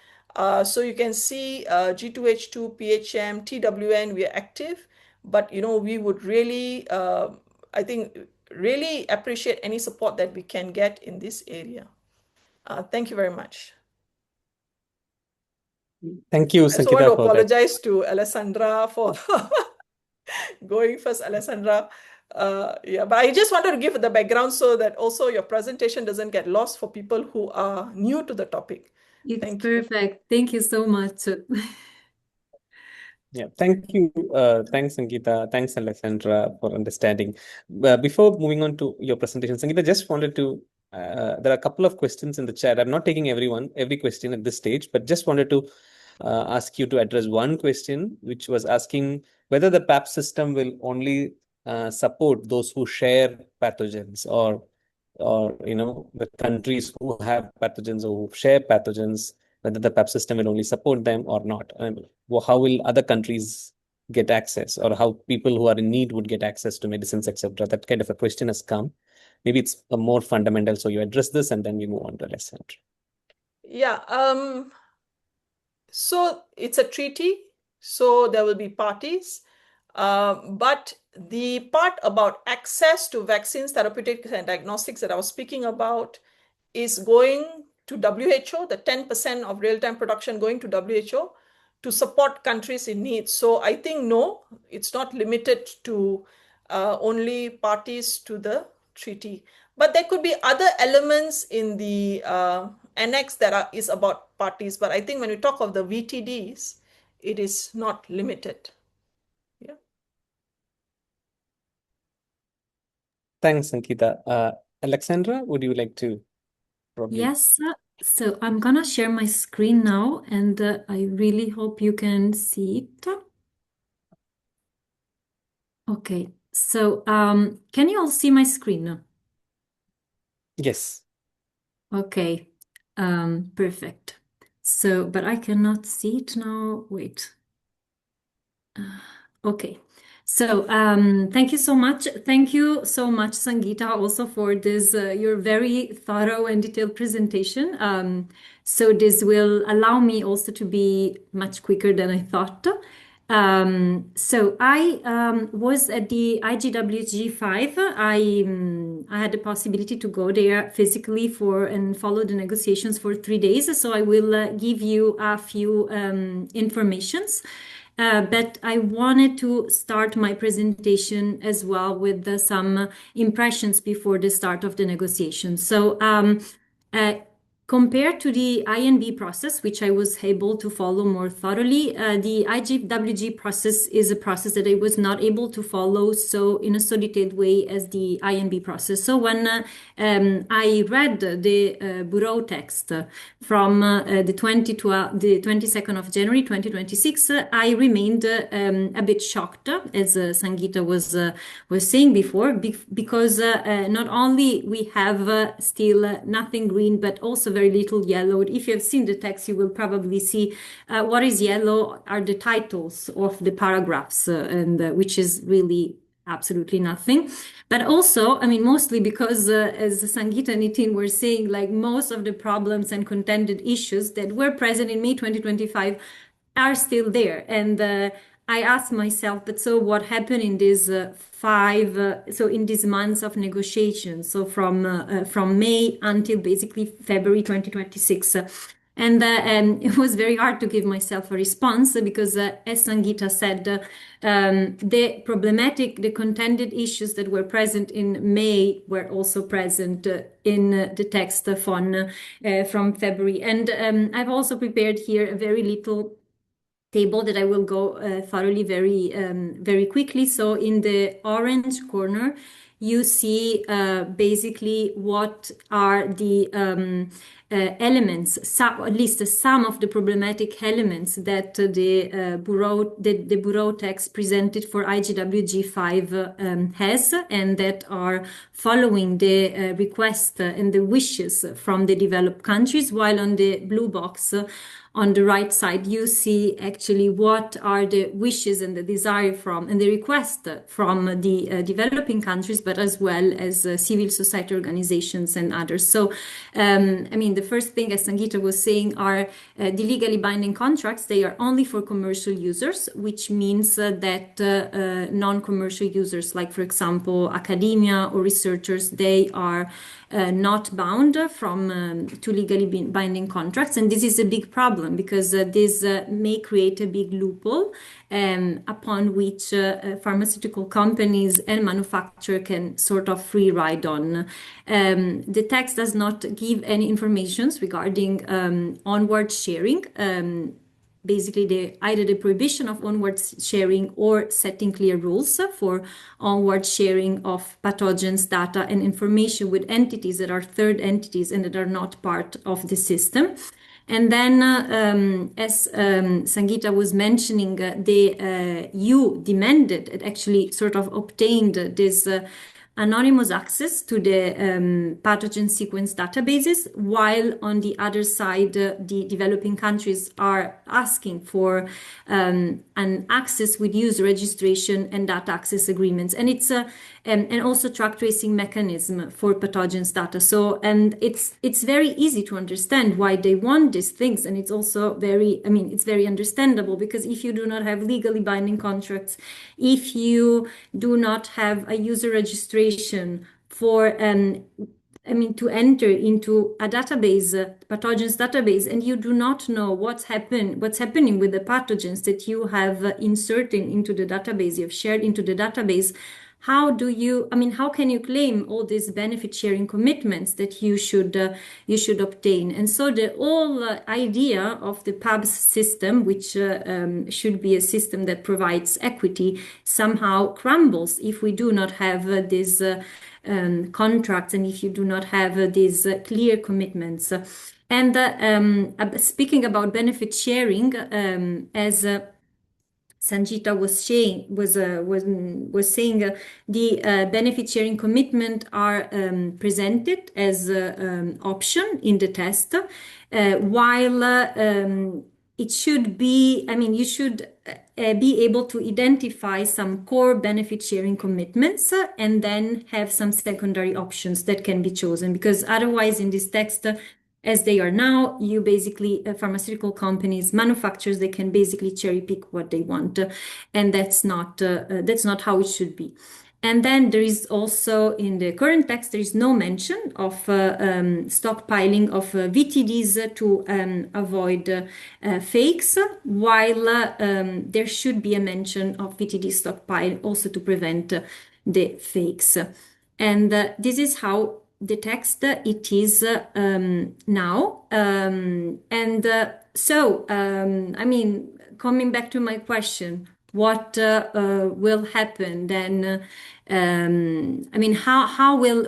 So you can see G2H2, PHM, TWN, we are active, but we would really, I think, really appreciate any support that we can get in this area. Thank you very much. Thank you, I also want to Sankita, for that. apologize to Alessandra for going first, Alessandra. Yeah, but I just wanted to give the background so that also your presentation doesn't get lost for people who are new to the topic. It's Thank you. perfect. Thank you so much. Yeah, thank you. Thanks, Sangeeta. Thanks, Alexandra, for understanding. Before moving on to your presentation, Sangeeta, just wanted to, there are a couple of questions in the chat. I'm not taking every question at this stage, but just wanted to ask you to address one question, which was asking whether the PAP system will only support those who share pathogens, or the countries who have pathogens or who share pathogens, whether the PAP system will only support them or not. How will other countries get access, or how people who are in need would get access to medicines, etc.? That kind of a question has come. Maybe it's a more fundamental, so you address this and then we move on to Alessandra. Yeah, so it's a treaty, so there will be parties. But the part about access to vaccines, therapeutics, and diagnostics that I was speaking about is going to WHO, the 10% of real-time production going to WHO to support countries in need. So I think, no, it's not limited to only parties to the treaty. But there could be other elements in the annex that is about parties. But I think when we talk of the VTDs, it is not limited. Yeah. Thanks, Sankita. Alexandra, would you like to probably? Yes, so I'm gonna share my screen now, and I really hope you can see it. Okay, so can you all see my screen now? Yes. Okay, perfect. So, but I cannot see it now. Wait. Okay. So, thank you so much. Thank you so much, Sangeeta, also for this, your very thorough and detailed presentation. So this will allow me also to be much quicker than I thought. So I was at the IGWG5. I had the possibility to go there physically and follow the negotiations for 3 days. So I will give you a few informations. But I wanted to start my presentation as well with some impressions before the start of the negotiation. So compared to the INB process, which I was able to follow more thoroughly, the IGWG process is a process that I was not able to follow in a so detailed way as the INB process. So when I read the bureau text from the 22nd of January 2026, I remained a bit shocked, as Sangeeta was saying before, because not only we have still nothing green, but also very little yellow. If you have seen the text, you will probably see what is yellow are the titles of the paragraphs, and which is really absolutely nothing. But also, I mean, mostly because, as Sangeeta and Nitin were saying, like most of the problems and contended issues that were present in May 2025 are still there. And I asked myself, but so what happened in these in these months of negotiations? So from May until basically February 2026. And it was very hard to give myself a response because, as Sangeeta said, the contended issues that were present in May were also present in the text from February. And I've also prepared here a very little table that I will go thoroughly very quickly. So in the orange corner, you see basically what are the elements, at least some of the problematic elements that the bureau text presented for IGWG5 has, and that are following the request and the wishes from the developed countries, while on the blue box on the right side, you see actually what are the wishes and the desire from and the request from the developing countries, but as well as civil society organizations and others. So, I mean, the first thing, as Sangeeta was saying, are the legally binding contracts. They are only for commercial users, which means that non-commercial users, like, for example, academia or researchers, they are not bound from to legally binding contracts, and this is a big problem because this may create a big loophole upon which pharmaceutical companies and manufacturers can sort of free ride on. The text does not give any informations regarding onward sharing. Basically, either the prohibition of onward sharing or setting clear rules for onward sharing of pathogens, data, and information with entities that are third entities and that are not part of the system. And then, as Sangeeta was mentioning, the EU demanded and actually sort of obtained this anonymous access to the pathogen sequence databases, while on the other side, the developing countries are asking for an access with user registration and data access agreements. And it's and also track tracing mechanism for pathogens data. So, and it's very easy to understand why they want these things. And it's also very, I mean, it's very understandable, because if you do not have legally binding contracts, if you do not have a user registration for to enter into a database, pathogens database, and you do not know what's happening with the pathogens that you have inserted into the database, you've shared into the database, how can you claim all these benefit sharing commitments that you should obtain? And so the whole idea of the PABS system, which should be a system that provides equity, somehow crumbles if we do not have these contracts and if you do not have these clear commitments. And speaking about benefit sharing, as Sangeeta was saying, the benefit sharing commitment are presented as option in the test, while it should be, you should be able to identify some core benefit sharing commitments and then have some secondary options that can be chosen, because otherwise in this text, as they are now, you basically, pharmaceutical companies, manufacturers, they can basically cherry pick what they want. And that's not how it should be. And then there is also, in the current text, there is no mention of stockpiling of VTDs to avoid fakes, while there should be a mention of VTD stockpile also to prevent the fakes. And this is how the text it is now. Coming back to my question, what will happen then? How will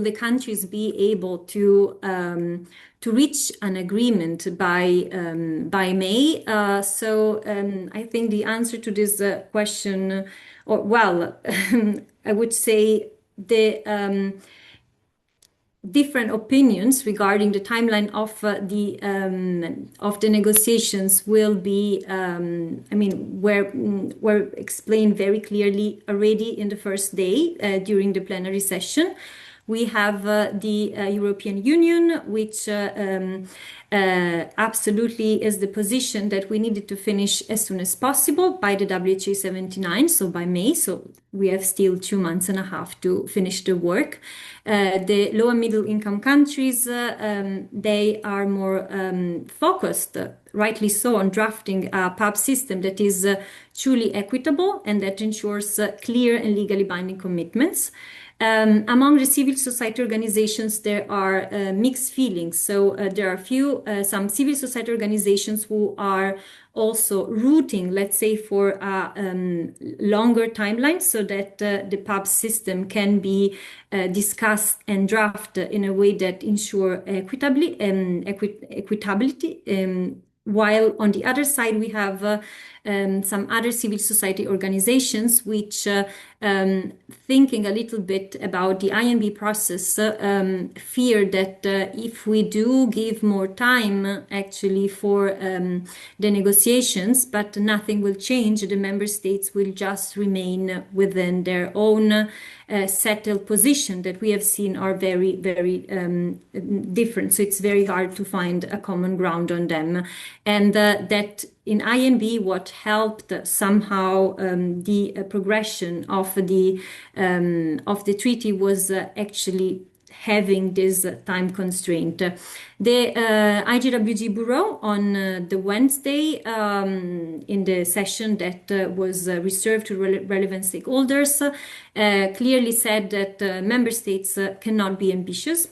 the countries be able to reach an agreement by May? I think the answer to this question, I would say the different opinions regarding the timeline of the negotiations will be, were explained very clearly already in the first day during the plenary session. We have the European Union, which absolutely is the position that we needed to finish as soon as possible by the WHO 79, so by May. So we have still 2 months and a half to finish the work. The low and middle income countries, they are more focused, rightly so, on drafting a PAB system that is truly equitable and that ensures clear and legally binding commitments. Among the civil society organizations, there are mixed feelings. So there are some civil society organizations who are also routing, let's say, for a longer timeline, so that the PABS system can be discussed and drafted in a way that ensure equitability. While on the other side, we have some other civil society organizations which, thinking a little bit about the INB process, fear that if we do give more time actually for the negotiations, but nothing will change, the member states will just remain within their own settled position that we have seen are very, very different. So it's very hard to find a common ground on them. And that in INB, what helped somehow the progression of the treaty was actually having this time constraint. The IGWG Bureau on the Wednesday in the session that was reserved to relevant stakeholders clearly said that member states cannot be ambitious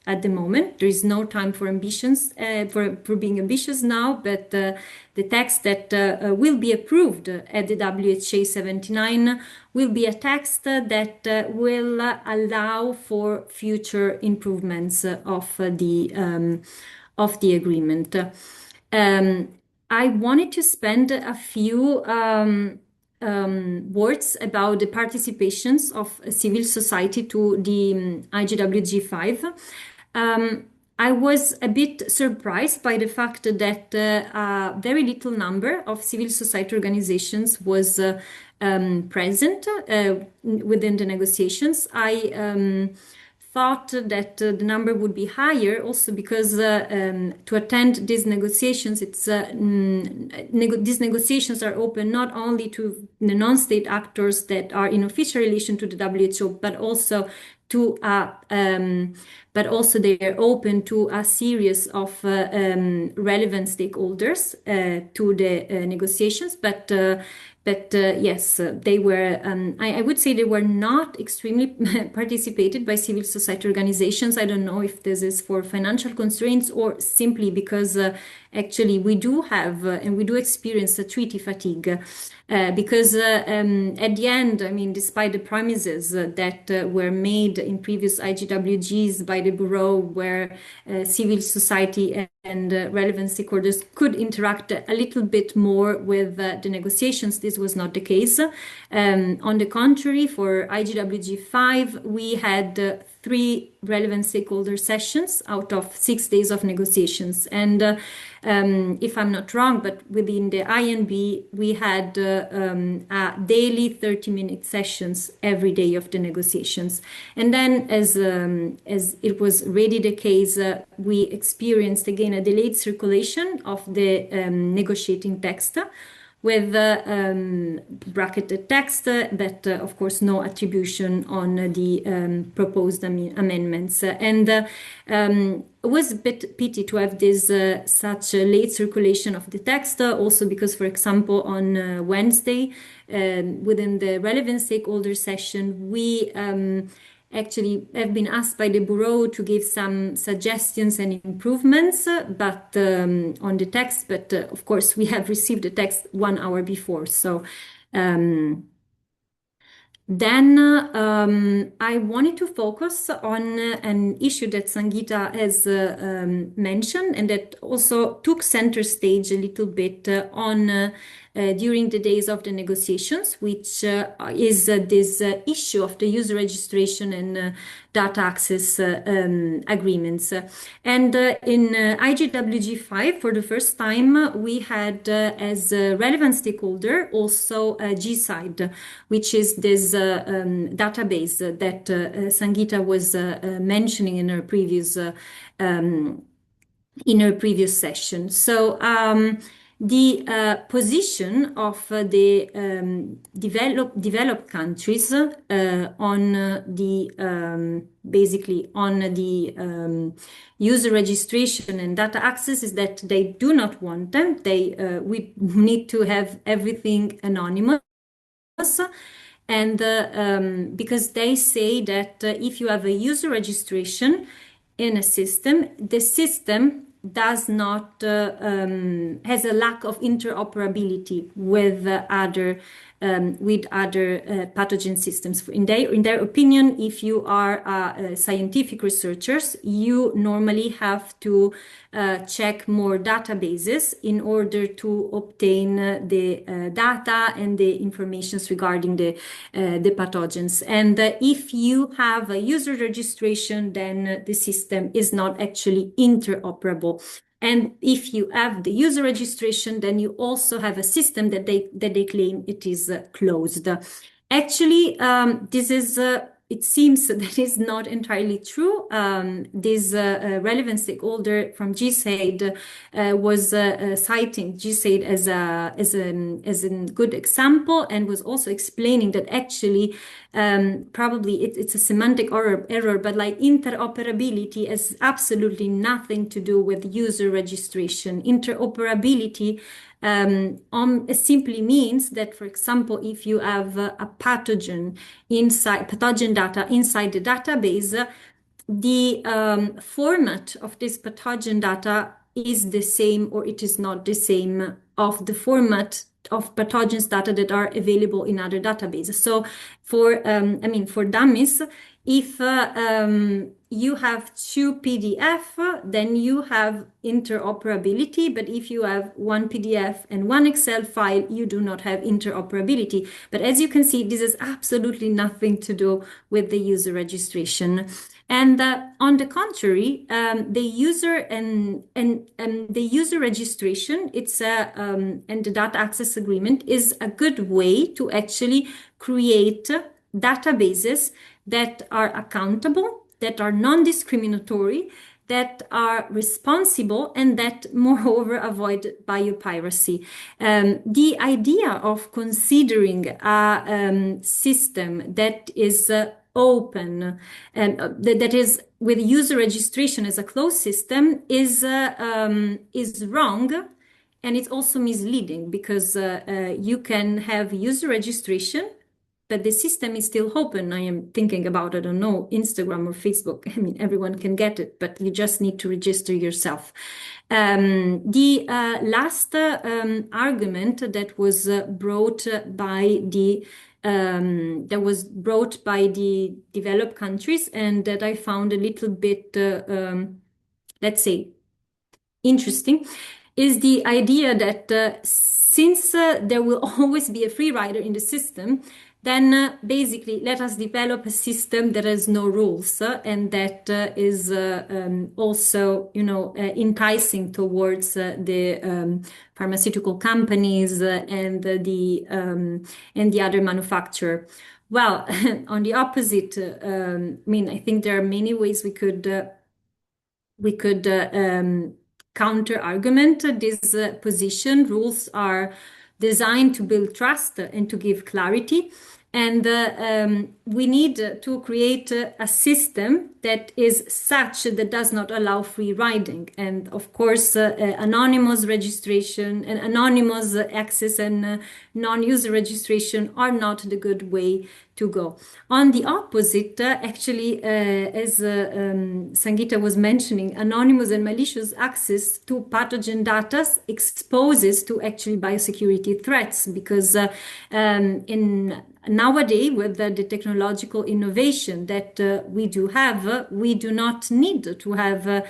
at the moment. There is no time for ambitions, for being ambitious now, but the text that will be approved at the WHA 79 will be a text that will allow for future improvements of the agreement. I wanted to spend a few words about the participations of civil society to the IGWG 5. I was a bit surprised by the fact that a very little number of civil society organizations was present within the negotiations. I thought that the number would be higher, also because to attend these negotiations, these negotiations are open not only to the non-state actors that are in official relation to the WHO, but also they are open to a series of relevant stakeholders to the negotiations. But yes, they were. I would say they were not extremely participated by civil society organizations. I don't know if this is for financial constraints or simply because actually we do have and we do experience a treaty fatigue. Because at the end, I mean, despite the promises that were made in previous IGWGs by the Bureau, where civil society and relevant stakeholders could interact a little bit more with the negotiations, this was not the case. On the contrary, for IGWG 5, we had 3 relevant stakeholder sessions out of 6 days of negotiations. And if I'm not wrong, but within the INB, we had a daily 30-minute sessions every day of the negotiations. And then as it was already the case, we experienced again a delayed circulation of the negotiating text, with bracketed text, but of course no attribution on the proposed amendments. And it was a bit pity to have this such a late circulation of the text, also because, for example, on Wednesday, within the relevant stakeholder session, we actually have been asked by the Bureau to give some suggestions and improvements, but on the text. But of course, we have received the text 1 hour before. So then I wanted to focus on an issue that Sangeeta has mentioned, and that also took center stage a little bit on during the days of the negotiations, which is this issue of the user registration and data access agreements. And in IGWG 5, for the first time, we had as a relevant stakeholder also GSIDE, which is this database that Sangeeta was mentioning in her previous session. So the position of the developed countries on the basically on the user registration and data access is that they do not want them. We need to have everything anonymous. And because they say that if you have a user registration in a system, the system does not has a lack of interoperability with other pathogen systems. In their opinion, if you are scientific researchers, you normally have to check more databases in order to obtain the data and the informations regarding the pathogens. And if you have a user registration, then the system is not actually interoperable. And if you have the user registration, then you also have a system that they claim it is closed. Actually, this is it seems that is not entirely true. This relevant stakeholder from GSAID was citing GSAID as a good example, and was also explaining that actually probably it's a semantic error, but like interoperability has absolutely nothing to do with user registration. Interoperability simply means that, for example, if you have a pathogen data inside the database, the format of this pathogen data is the same, or it is not the same of the format of pathogens data that are available in other databases. So for dummies, if you have two PDF, then you have interoperability. But if you have one PDF and one Excel file, you do not have interoperability. But as you can see, this has absolutely nothing to do with the user registration. And on the contrary, the user and the user registration, and the data access agreement is a good way to actually create databases that are accountable, that are non-discriminatory, that are responsible, and that moreover avoid biopiracy. The idea of considering a system that is open and that is with user registration as a closed system is wrong, and it's also misleading, because you can have user registration, but the system is still open. I am thinking about, I don't know, Instagram or Facebook. I mean, everyone can get it, but you just need to register yourself. The last argument that was brought by the developed countries, and that I found a little bit, let's say, interesting, is the idea that since there will always be a free rider in the system, then basically let us develop a system that has no rules, and that is also, enticing towards the pharmaceutical companies and the other manufacturer. Well, on the opposite, I think there are many ways we could counter argument this position. Rules are designed to build trust and to give clarity. And we need to create a system that is such that does not allow free riding. And of course, anonymous registration and anonymous access and non-user registration are not the good way to go. On the opposite, actually, as Sangeeta was mentioning, anonymous and malicious access to pathogen data exposes to actually biosecurity threats, because nowadays, with the technological innovation that we do have, we do not need to have a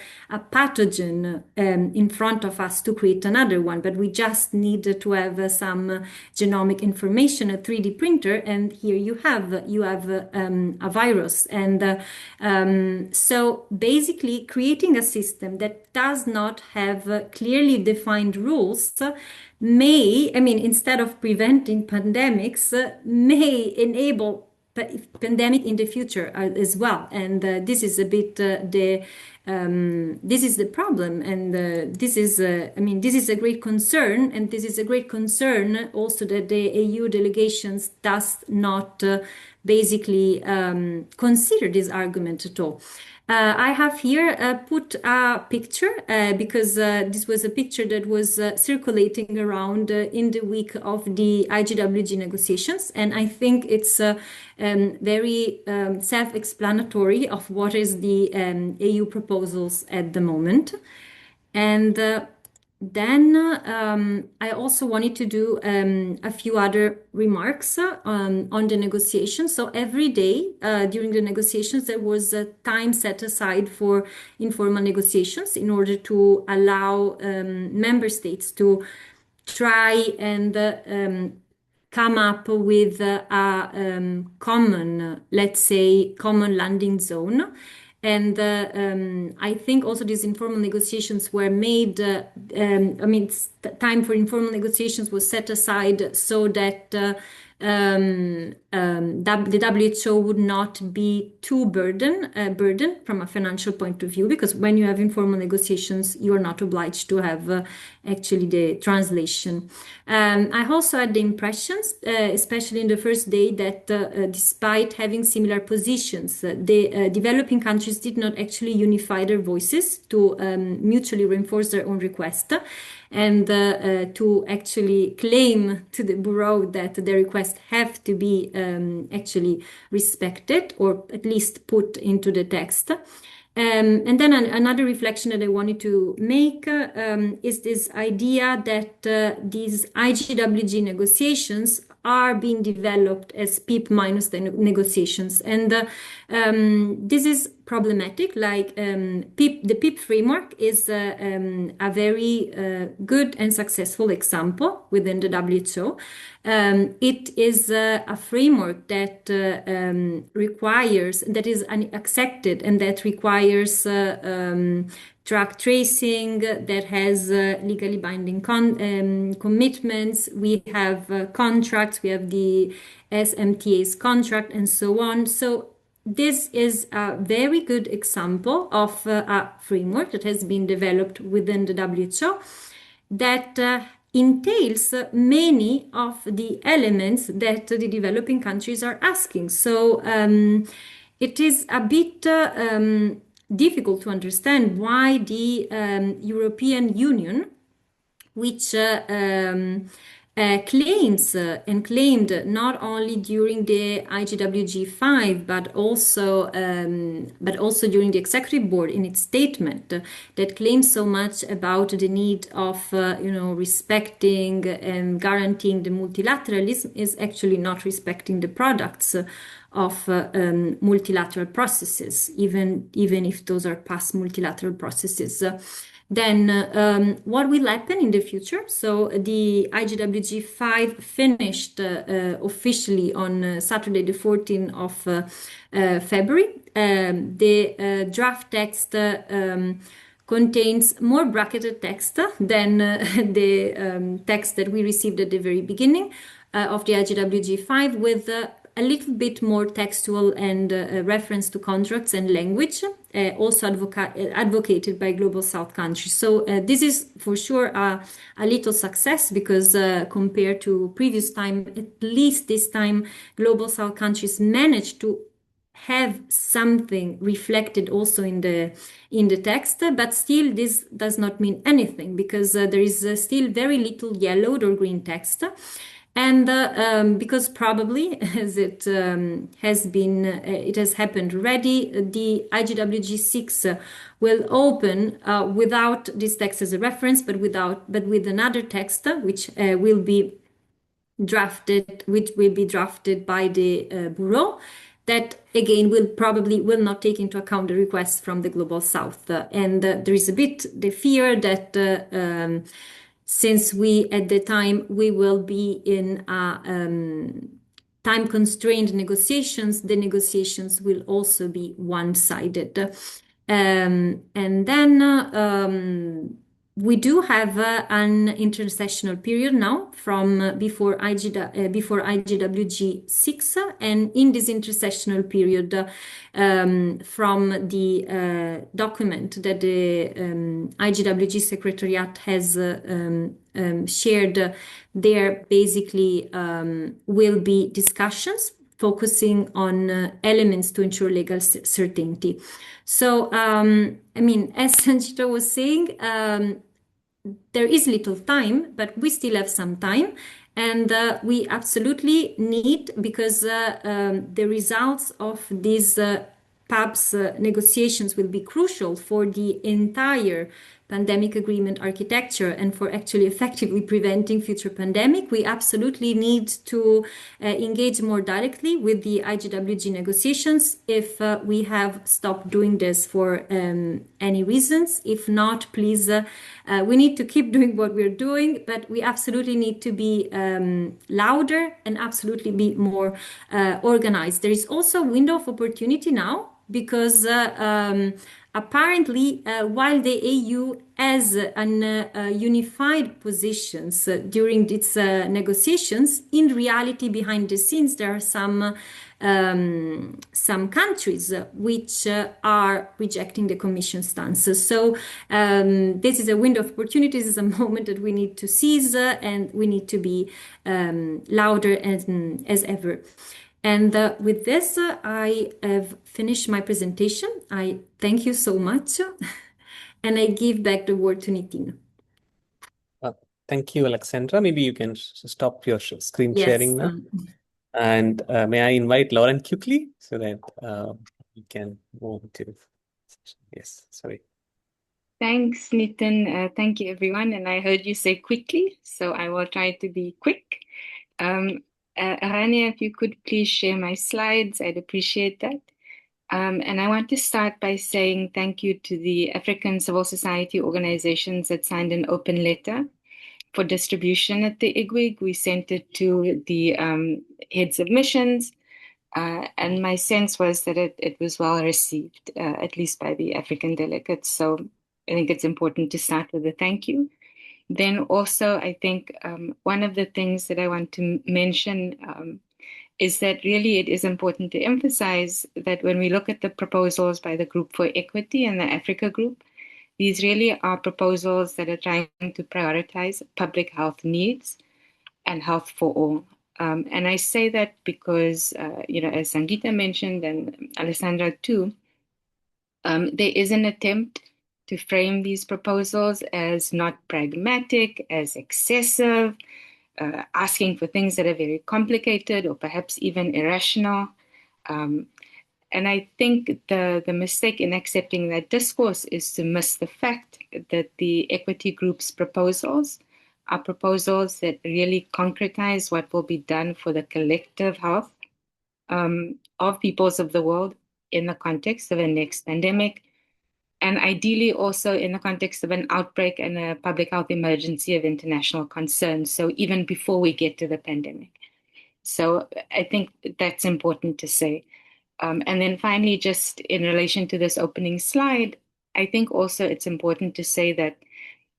pathogen in front of us to create another one, but we just need to have some genomic information, a 3D printer, and here you have a virus. And so basically creating a system that does not have clearly defined rules instead of preventing pandemics, may enable pandemic in the future as well. And this is a bit this is the problem, and this is a great concern, and this is a great concern also that the EU delegations does not basically consider this argument at all. I have here put a picture because this was a picture that was circulating around in the week of the IGWG negotiations, and I think it's very self-explanatory of what is the EU proposals at the moment. And then I also wanted to do a few other remarks on the negotiations. So every day during the negotiations, there was a time set aside for informal negotiations in order to allow member states to try and come up with a common, let's say, common landing zone. And I think also these informal negotiations were made, time for informal negotiations was set aside so that the WHO would not be too burdened from a financial point of view, because when you have informal negotiations, you are not obliged to have actually the translation. I also had the impressions, especially in the first day, that despite having similar positions, the developing countries did not actually unify their voices to mutually reinforce their own request and to actually claim to the Bureau that the requests have to be actually respected or at least put into the text. And then another reflection that I wanted to make is this idea that these IGWG negotiations are being developed as PIP minus the negotiations. And this is problematic. Like the PIP framework is a very good and successful example within the WHO. It is a framework that that is accepted and that requires track tracing, that has legally binding commitments. We have contracts, we have the SMTA's contract, and so on. So this is a very good example of a framework that has been developed within the WHO that entails many of the elements that the developing countries are asking. So it is a bit difficult to understand why the European Union, which claims and claimed not only during the IGWG5 but also during the executive board in its statement that claims so much about the need of respecting and guaranteeing the multilateralism, is actually not respecting the products of multilateral processes, even if those are past multilateral processes. Then what will happen in the future? So the IGWG5 finished officially on Saturday, the 14th of February. The draft text contains more bracketed text than the text that we received at the very beginning of the IGWG5, with a little bit more textual and reference to contracts and language, also advocated by Global South countries. So this is for sure a little success, because compared to previous time, at least this time, Global South countries managed to have something reflected also in the text, but still this does not mean anything, because there is still very little yellowed or green text. And because probably, as it has happened already, the IGWG6 will open without this text as a reference, but with another text which will be drafted by the Bureau. That again will not take into account the requests from the Global South, and there is a bit the fear that. Since at the time we will be in time-constrained negotiations, the negotiations will also be one-sided. And then we do have an intersessional period now from before IGWG 6, and in this intersessional period, from the document that the IGWG Secretariat has shared, there basically will be discussions focusing on elements to ensure legal certainty. So, as Sanchita was saying, there is little time, but we still have some time. And we absolutely need, because the results of these PABS negotiations will be crucial for the entire pandemic agreement architecture and for actually effectively preventing future pandemic, we absolutely need to engage more directly with the IGWG negotiations if we have stopped doing this for any reasons. If not, please, we need to keep doing what we're doing, but we absolutely need to be louder and absolutely be more organized. There is also a window of opportunity now because apparently, while the AU has unified positions during its negotiations, in reality, behind the scenes, there are some countries which are rejecting the Commission stances. So this is a window of opportunity. This is a moment that we need to seize, and we need to be louder as ever. And with this, I have finished my presentation. I thank you so much. And I give back the word to Nitin. Thank you, Alexandra. Maybe you can stop your screen Yes. sharing now. And may I invite Lauren quickly so that we can move to... Yes, sorry. Thanks, Nitin. Thank you, everyone. And I heard you say quickly, so I will try to be quick. Rania, if you could please share my slides, I'd appreciate that. And I want to start by saying thank you to the African civil society organizations that signed an open letter for distribution at the IGWIG. We sent it to the heads of missions, and my sense was that it was well received, at least by the African delegates. So I think it's important to start with a thank you. Then also, I think one of the things that I want to mention is that really it is important to emphasize that when we look at the proposals by the Group for Equity and the Africa Group, these really are proposals that are trying to prioritize public health needs and health for all. And I say that because, as Sangeeta mentioned and Alessandra too, there is an attempt to frame these proposals as not pragmatic, as excessive, asking for things that are very complicated or perhaps even irrational. And I think the mistake in accepting that discourse is to miss the fact that the equity group's proposals are proposals that really concretize what will be done for the collective health of peoples of the world in the context of a next pandemic, and ideally also in the context of an outbreak and a public health emergency of international concern, so even before we get to the pandemic. So I think that's important to say. And then finally, just in relation to this opening slide, I think also it's important to say that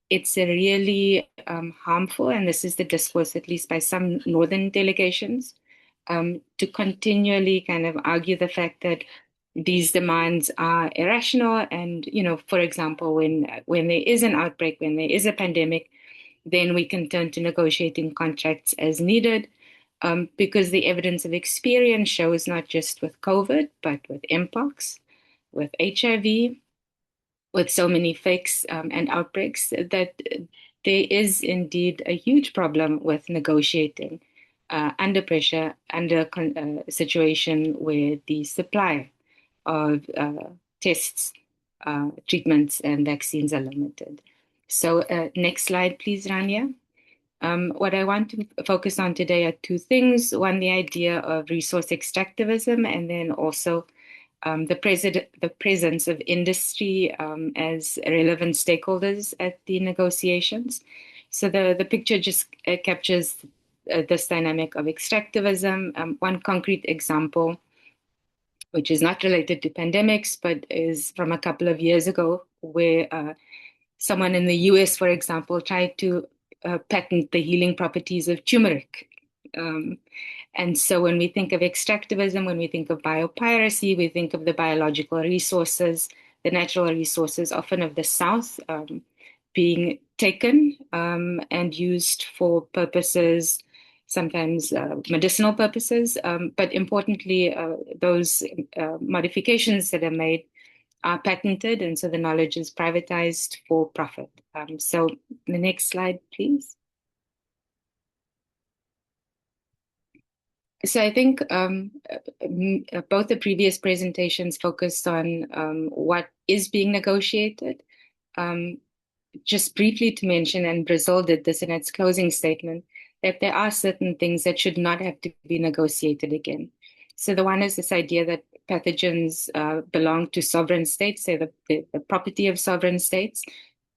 it's a really harmful, and this is the discourse, at least by some northern delegations, to continually kind of argue the fact that these demands are irrational. And, for example, when there is an outbreak, when there is a pandemic, then we can turn to negotiating contracts as needed. Because the evidence of experience shows not just with COVID, but with Mpox, with HIV, with so many fakes and outbreaks, that there is indeed a huge problem with negotiating under pressure, under a situation where the supply of tests, treatments, and vaccines are limited. So next slide, please, Rania. What I want to focus on today are two things. One, the idea of resource extractivism, and then also the presence of industry as relevant stakeholders at the negotiations. So the picture just captures this dynamic of extractivism. One concrete example, which is not related to pandemics, but is from a couple of years ago, where someone in the US, for example, tried to patent the healing properties of turmeric. And so when we think of extractivism, when we think of biopiracy, we think of the biological resources, the natural resources, often of the South, being taken and used for purposes, sometimes medicinal purposes. But importantly, those modifications that are made are patented, and so the knowledge is privatized for profit. So the next slide, please. So I think both the previous presentations focused on what is being negotiated. just briefly to mention, and Brazil did this in its closing statement, that there are certain things that should not have to be negotiated again. So the one is this idea that pathogens belong to sovereign states, say the property of sovereign states,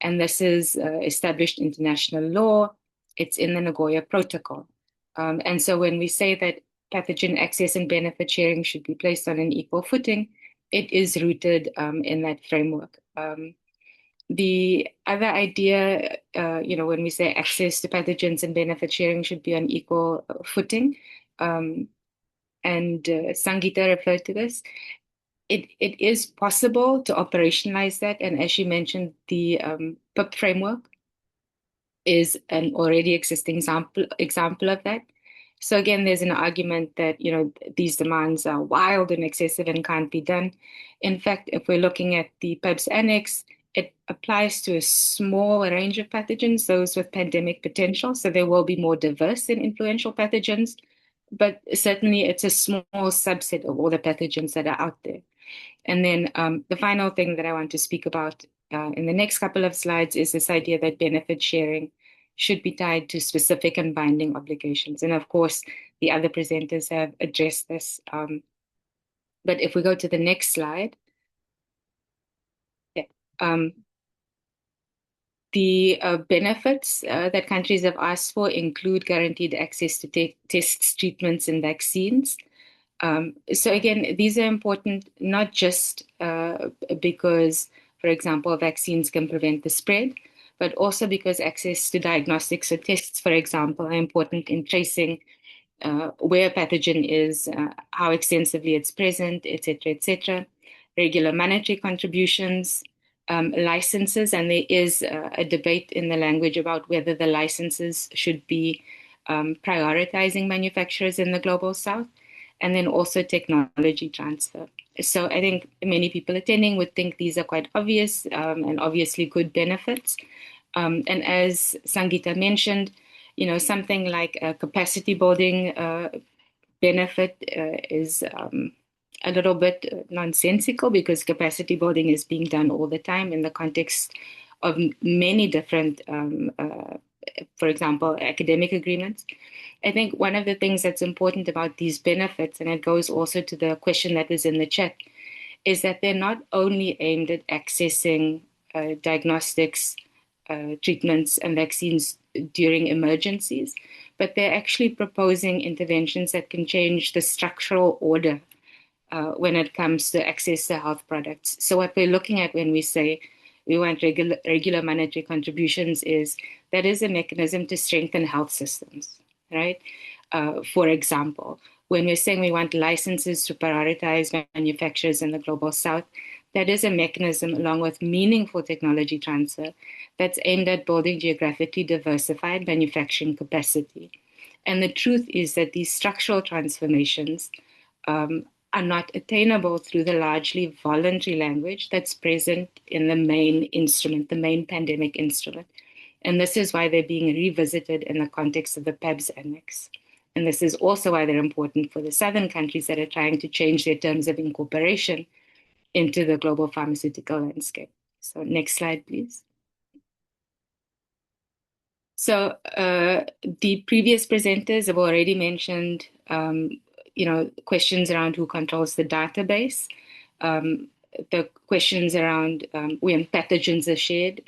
and this is established international law. It's in the Nagoya Protocol. And so when we say that pathogen access and benefit sharing should be placed on an equal footing, it is rooted in that framework. The other idea, when we say access to pathogens and benefit sharing should be on equal footing, and Sangeeta referred to this, it is possible to operationalize that. And as she mentioned, the PIP framework is an already existing example of that. So again, there's an argument that, these demands are wild and excessive and can't be done. In fact, if we're looking at the PABS annex, it applies to a small range of pathogens, those with pandemic potential. So they will be more diverse and influential pathogens, but certainly it's a small subset of all the pathogens that are out there. And then the final thing that I want to speak about in the next couple of slides is this idea that benefit sharing should be tied to specific and binding obligations. And of course, the other presenters have addressed this. But if we go to the next slide, yeah, the benefits that countries have asked for include guaranteed access to tests, treatments, and vaccines. So again, these are important not just because, for example, vaccines can prevent the spread, but also because access to diagnostics or tests, for example, are important in tracing where a pathogen is, how extensively it's present, et cetera, et cetera. Regular monetary contributions, licenses, and there is a debate in the language about whether the licenses should be prioritizing manufacturers in the global south, and then also technology transfer. So I think many people attending would think these are quite obvious and obviously good benefits. And as Sangeeta mentioned, something like a capacity building benefit is a little bit nonsensical because capacity building is being done all the time in the context of many different, for example, academic agreements. I think one of the things that's important about these benefits, and it goes also to the question that was in the chat, is that they're not only aimed at accessing diagnostics, treatments, and vaccines during emergencies, but they're actually proposing interventions that can change the structural order when it comes to access to health products. So what we're looking at when we say we want regular monetary contributions is that is a mechanism to strengthen health systems, right? For example, when we're saying we want licenses to prioritize manufacturers in the global south, that is a mechanism along with meaningful technology transfer that's aimed at building geographically diversified manufacturing capacity. And the truth is that these structural transformations are not attainable through the largely voluntary language that's present in the main instrument, the main pandemic instrument. And this is why they're being revisited in the context of the PABS annex. And this is also why they're important for the southern countries that are trying to change their terms of incorporation into the global pharmaceutical landscape. So next slide, please. So the previous presenters have already mentioned, questions around who controls the database, the questions around when pathogens are shared,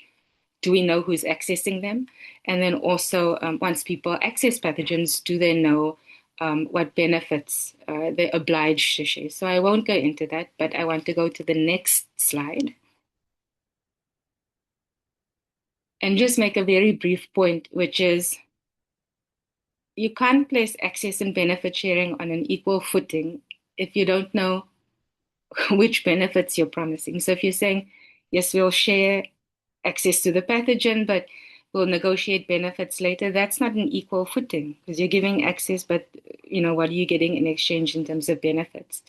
do we know who's accessing them? And then also, once people access pathogens, do they know what benefits they're obliged to share? So I won't go into that, but I want to go to the next slide. And just make a very brief point, which is you can't place access and benefit sharing on an equal footing if you don't know which benefits you're promising. So if you're saying, yes, we'll share access to the pathogen, but we'll negotiate benefits later, that's not an equal footing because you're giving access, but what are you getting in exchange in terms of benefits?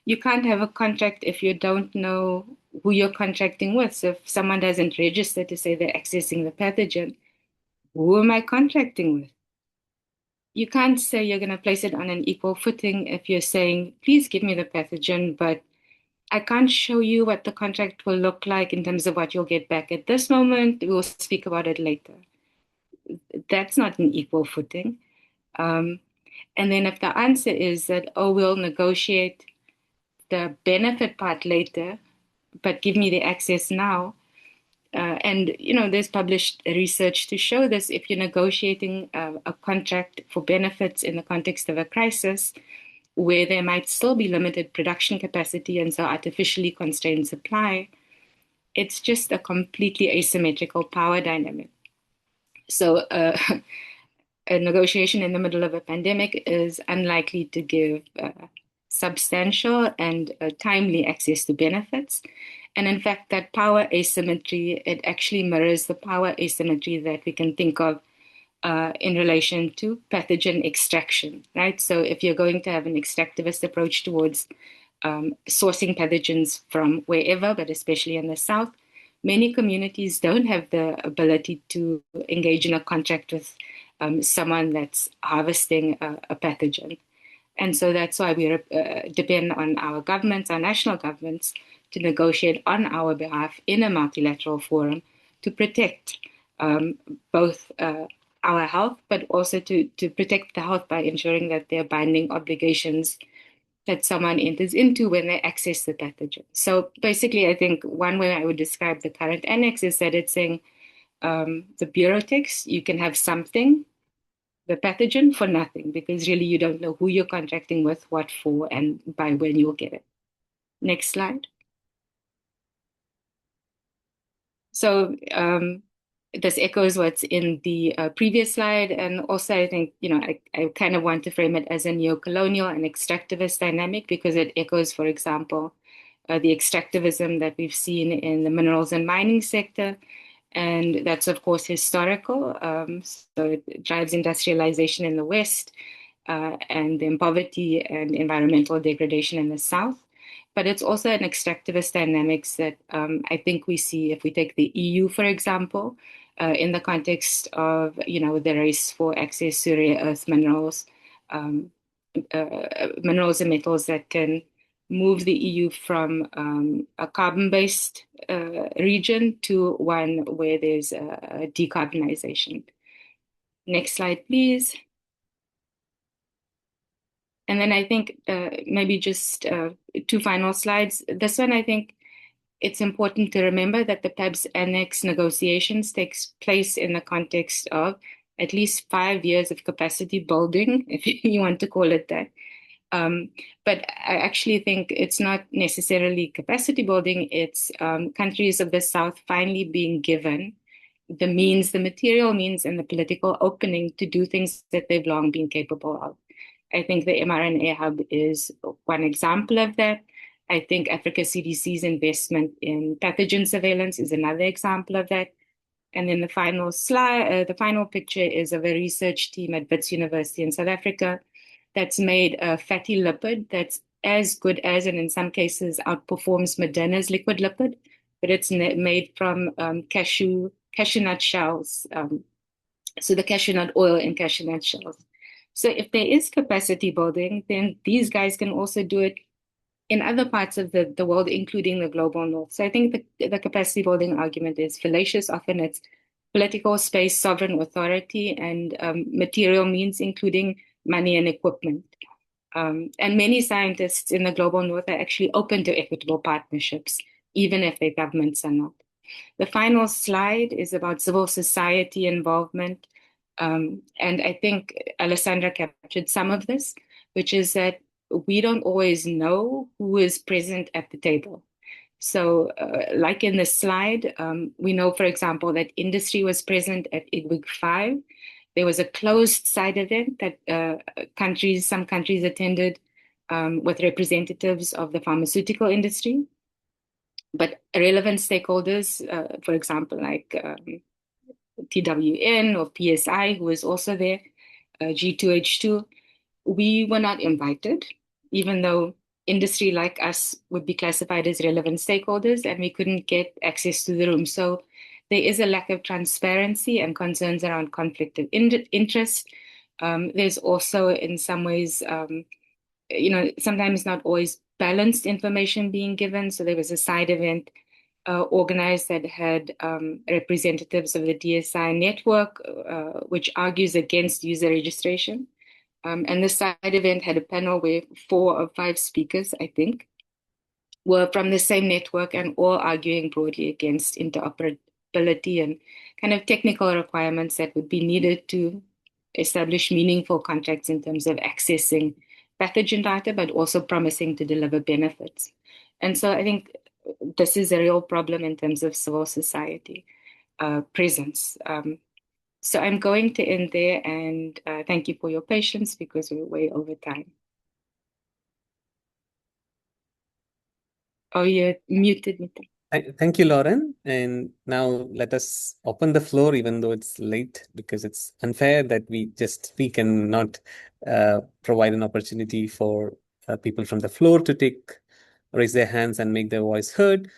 You can't have a contract if you don't know who you're contracting with. So if someone doesn't register to say they're accessing the pathogen, who am I contracting with? You can't say you're going to place it on an equal footing if you're saying, please give me the pathogen, but I can't show you what the contract will look like in terms of what you'll get back at this moment. We'll speak about it later. That's not an equal footing. And then if the answer is that, oh, we'll negotiate the benefit part later, but give me the access now. And, there's published research to show this. If you're negotiating a contract for benefits in the context of a crisis, where there might still be limited production capacity and so artificially constrained supply, it's just a completely asymmetrical power dynamic. So a negotiation in the middle of a pandemic is unlikely to give substantial and timely access to benefits. And in fact, that power asymmetry, it actually mirrors the power asymmetry that we can think of in relation to pathogen extraction, right? So if you're going to have an extractivist approach towards sourcing pathogens from wherever, but especially in the South, many communities don't have the ability to engage in a contract with someone that's harvesting a pathogen. And so that's why we depend on our governments, our national governments, to negotiate on our behalf in a multilateral forum to protect both our health, but also to protect the health by ensuring that there are binding obligations that someone enters into when they access the pathogen. So basically, I think one way I would describe the current annex is that it's saying the bureau text, you can have something, the pathogen, for nothing, because really you don't know who you're contracting with, what for, and by when you'll get it. Next slide. So this echoes what's in the previous slide. And also, I think, I kind of want to frame it as a neo-colonial and extractivist dynamic because it echoes, for example, the extractivism that we've seen in the minerals and mining sector. And that's, of course, historical. So it drives industrialization in the West and then poverty and environmental degradation in the South. But it's also an extractivist dynamics that I think we see if we take the EU, for example, in the context of, the race for access to rare earth minerals, minerals and metals that can move the EU from a carbon-based region to one where there's decarbonization. Next slide, please. And then I think maybe just two final slides. This one, I think it's important to remember that the PABS Annex negotiations takes place in the context of at least 5 years of capacity building, if you want to call it that. But I actually think it's not necessarily capacity building, it's countries of the South finally being given the means, the material means, and the political opening to do things that they've long been capable of. I think the mRNA hub is one example of that. I think Africa CDC's investment in pathogen surveillance is another example of that. And then the final slide, the final picture is of a research team at Wits University in South Africa that's made a fatty lipid that's as good as, and in some cases outperforms Moderna's liquid lipid, but it's made from cashew nut shells. So the cashew nut oil in cashew nut shells. So if there is capacity building, then these guys can also do it in other parts of the world, including the global north. So I think the capacity building argument is fallacious. Often it's political space, sovereign authority, and material means, including money and equipment. And many scientists in the global north are actually open to equitable partnerships, even if their governments are not. The final slide is about civil society involvement. And I think Alessandra captured some of this, which is that we don't always know who is present at the table. So like in this slide, we know, for example, that industry was present at IGWIG 5. There was a closed side event that some countries attended with representatives of the pharmaceutical industry. But relevant stakeholders, for example, like TWN or PSI, who was also there, G2H2, we were not invited, even though industry like us would be classified as relevant stakeholders, and we couldn't get access to the room. So there is a lack of transparency and concerns around conflict of interest. There's also, in some ways, sometimes not always balanced information being given. So there was a side event organized that had representatives of the DSI network, which argues against user registration. And the side event had a panel where 4 of 5 speakers, I think, were from the same network and all arguing broadly against interoperability and kind of technical requirements that would be needed to establish meaningful contracts in terms of accessing pathogen data, but also promising to deliver benefits. And so I think this is a real problem in terms of civil society presence. So I'm going to end there, and thank you for your patience because we're way over time. Oh, you're muted, Mita. Thank you, Lauren. And now let us open the floor, even though it's late, because it's unfair that we just speak and not provide an opportunity for people from the floor to raise their hands and make their voice heard,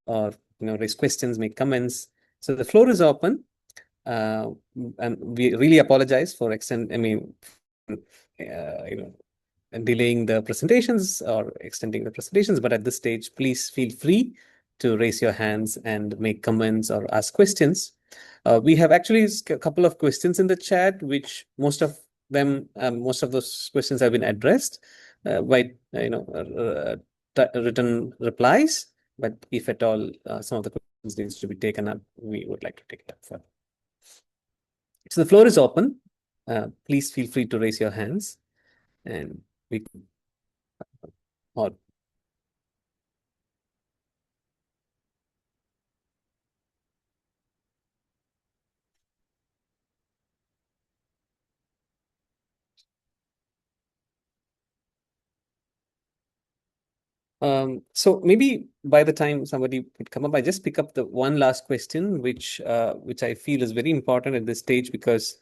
or raise questions, make comments. So the floor is open, and we really apologize for delaying the presentations or extending the presentations. But at this stage, please feel free to raise your hands and make comments or ask questions. We have actually a couple of questions in the chat, which most of those questions have been addressed by written replies. But if at all some of the questions needs to be taken up, we would like to take it up further. So the floor is open. Please feel free to raise your hands, and we or so maybe by the time somebody would come up, I just pick up the one last question, which I feel is very important at this stage, because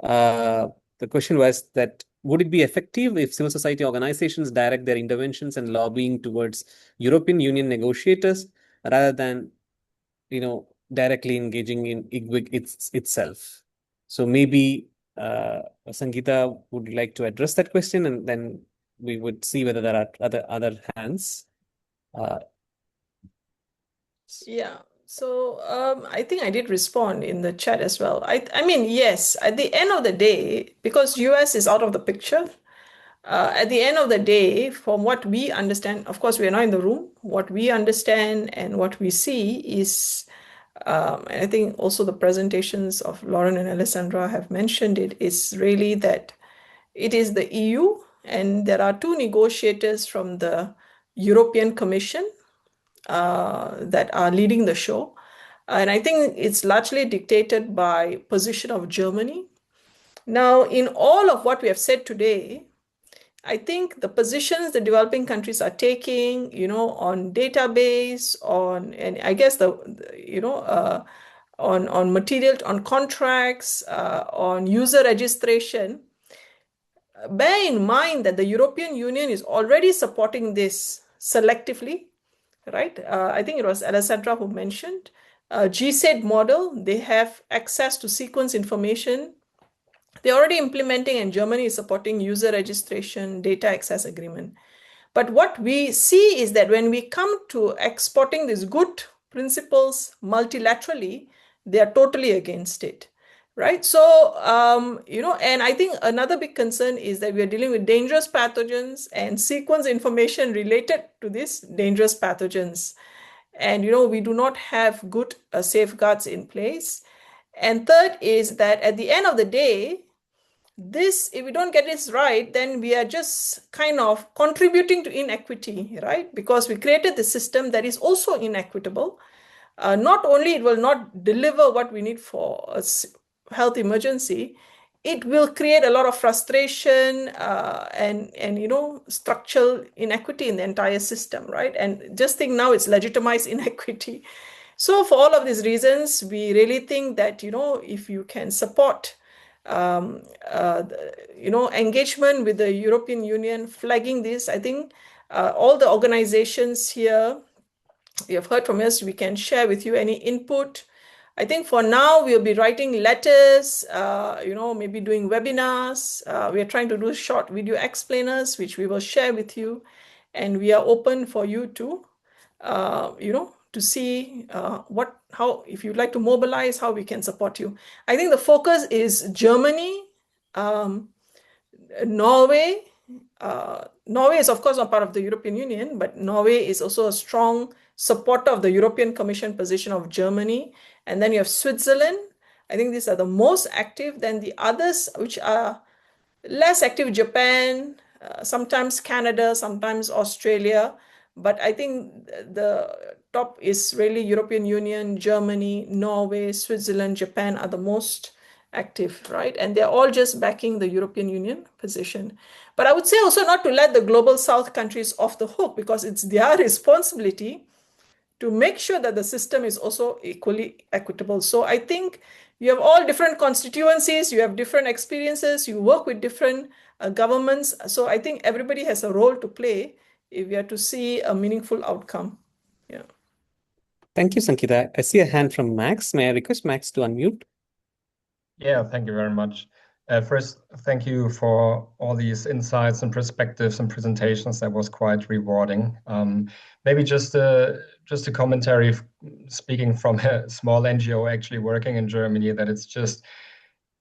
the question was that would it be effective if civil society organizations direct their interventions and lobbying towards European Union negotiators rather than directly engaging in IGWIG itself? So maybe Sangeeta would like to address that question, and then we would see whether there are other hands. Yeah. So I think I did respond in the chat as well. I mean, yes, at the end of the day, because US is out of the picture, at the end of the day, from what we understand, of course, we are not in the room. What we understand and what we see is, and I think also the presentations of Lauren and Alessandra have mentioned it, is really that it is the EU, and there are 2 negotiators from the European Commission that are leading the show. And I think it's largely dictated by position of Germany. Now, in all of what we have said today, I think the positions the developing countries are taking, on database, and I guess on material, on contracts, on user registration, bear in mind that the European Union is already supporting this selectively, right? I think it was Alessandra who mentioned GSAID model. They have access to sequence information. They're already implementing, and Germany is supporting user registration, data access agreement. But what we see is that when we come to exporting these good principles multilaterally, they are totally against it, right? So, and I think another big concern is that we are dealing with dangerous pathogens and sequence information related to these dangerous pathogens. And, we do not have good safeguards in place. And third is that at the end of the day, if we don't get this right, then we are just kind of contributing to inequity, right? Because we created the system that is also inequitable. Not only it will not deliver what we need for a health emergency, it will create a lot of frustration and structural inequity in the entire system, right? And just think now it's legitimized inequity. So for all of these reasons, we really think that if you can support engagement with the European Union, flagging this, I think all the organizations here, you have heard from us, we can share with you any input. I think for now, we'll be writing letters, maybe doing webinars. We are trying to do short video explainers, which we will share with you. And we are open for you to, to see if you'd like to mobilize, how we can support you. I think the focus is Germany, Norway. Norway is, of course, not part of the European Union, but Norway is also a strong supporter of the European Commission position of Germany. And then you have Switzerland. I think these are the most active. Then the others, which are less active, Japan, sometimes Canada, sometimes Australia. But I think the top is really European Union, Germany, Norway, Switzerland, Japan are the most active, right? And they're all just backing the European Union position. But I would say also not to let the global South countries off the hook, because it's their responsibility to make sure that the system is also equally equitable. So I think you have all different constituencies, you have different experiences, you work with different governments. So I think everybody has a role to play if we are to see a meaningful outcome. Yeah. Thank you, Sankita. I see a hand from Max. May I request Max to unmute? Yeah, thank you very much. First, thank you for all these insights and perspectives and presentations. That was quite rewarding. Maybe just a commentary, speaking from a small NGO actually working in Germany, that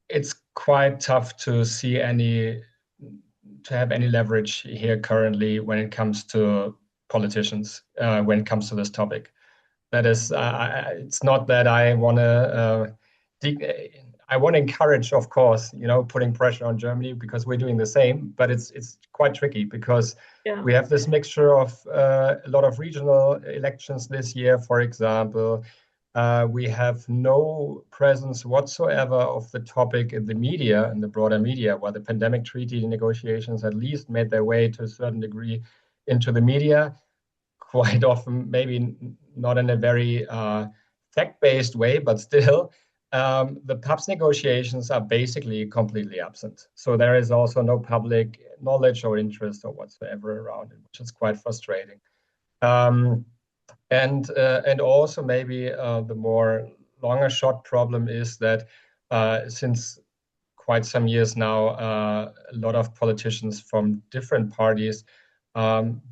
it's quite tough to have any leverage here currently when it comes to politicians, when it comes to this topic. That is, it's not that I want to encourage, of course, putting pressure on Germany, because we're doing the same, but it's quite tricky because we have this mixture of a lot of regional elections this year, for example. We have no presence whatsoever of the topic in the media, in the broader media, where the pandemic treaty negotiations at least made their way to a certain degree into the media, quite often, maybe not in a very fact-based way, but still. The PABS negotiations are basically completely absent. So there is also no public knowledge or interest or whatsoever around it, which is quite frustrating. And also maybe the more longer shot problem is that since quite some years now, a lot of politicians from different parties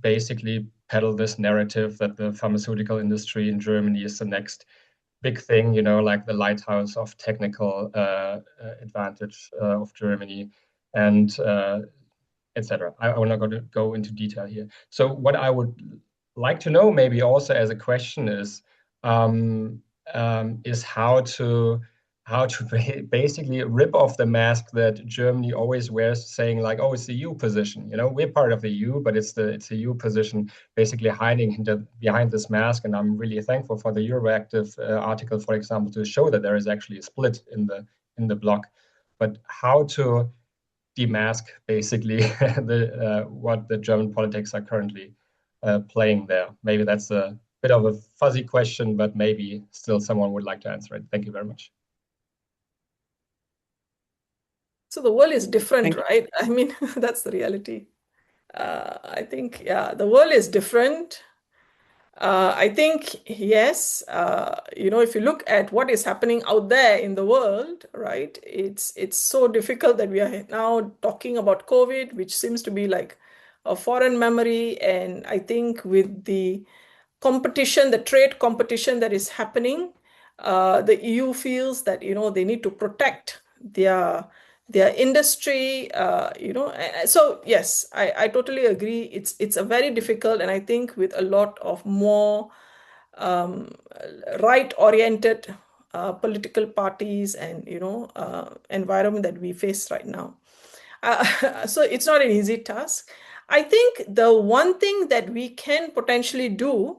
basically peddle this narrative that the pharmaceutical industry in Germany is the next big thing, like the lighthouse of technical advantage of Germany, and etc. I'm not going to go into detail here. So what I would like to know, maybe also as a question, is how to basically rip off the mask that Germany always wears, saying like, oh, it's the EU position. We're part of the EU, but it's the EU position, basically hiding behind this mask. And I'm really thankful for the Euroactive article, for example, to show that there is actually a split in the bloc. But how to demask basically what the German politics are currently playing there? Maybe that's a bit of a fuzzy question, but maybe still someone would like to answer it. Thank you very much. So the world is different, right? I mean, that's the reality. I think, the world is different. I think, yes, if you look at what is happening out there in the world, right, it's so difficult that we are now talking about COVID, which seems to be like a foreign memory. And I think with the competition, the trade competition that is happening, the EU feels that, they need to protect their industry, so yes, I totally agree. It's a very difficult, and I think with a lot of more right-oriented political parties and environment that we face right now. So it's not an easy task. I think the one thing that we can potentially do,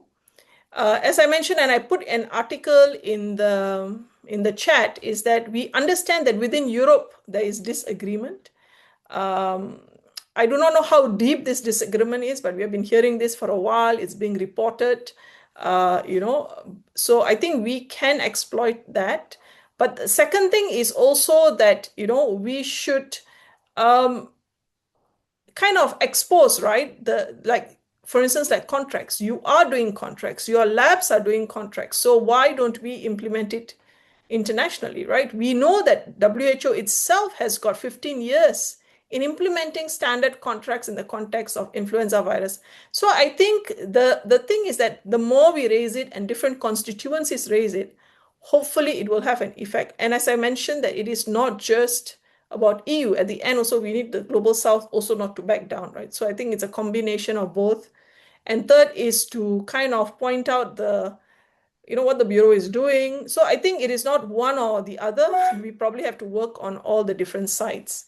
as I mentioned, and I put an article in the chat, is that we understand that within Europe there is disagreement. I do not know how deep this disagreement is, but we have been hearing this for a while. It's being reported, so I think we can exploit that. But the second thing is also that, we should kind of expose, right? For instance, like contracts. You are doing contracts. Your labs are doing contracts. So why don't we implement it internationally, right? We know that WHO itself has got 15 years in implementing standard contracts in the context of influenza virus. So I think the thing is that the more we raise it and different constituencies raise it, hopefully it will have an effect. And as I mentioned, that it is not just about EU. At the end, also, we need the Global South also not to back down, right? So I think it's a combination of both. And third is to kind of point out what the Bureau is doing. So I think it is not one or the other. We probably have to work on all the different sides,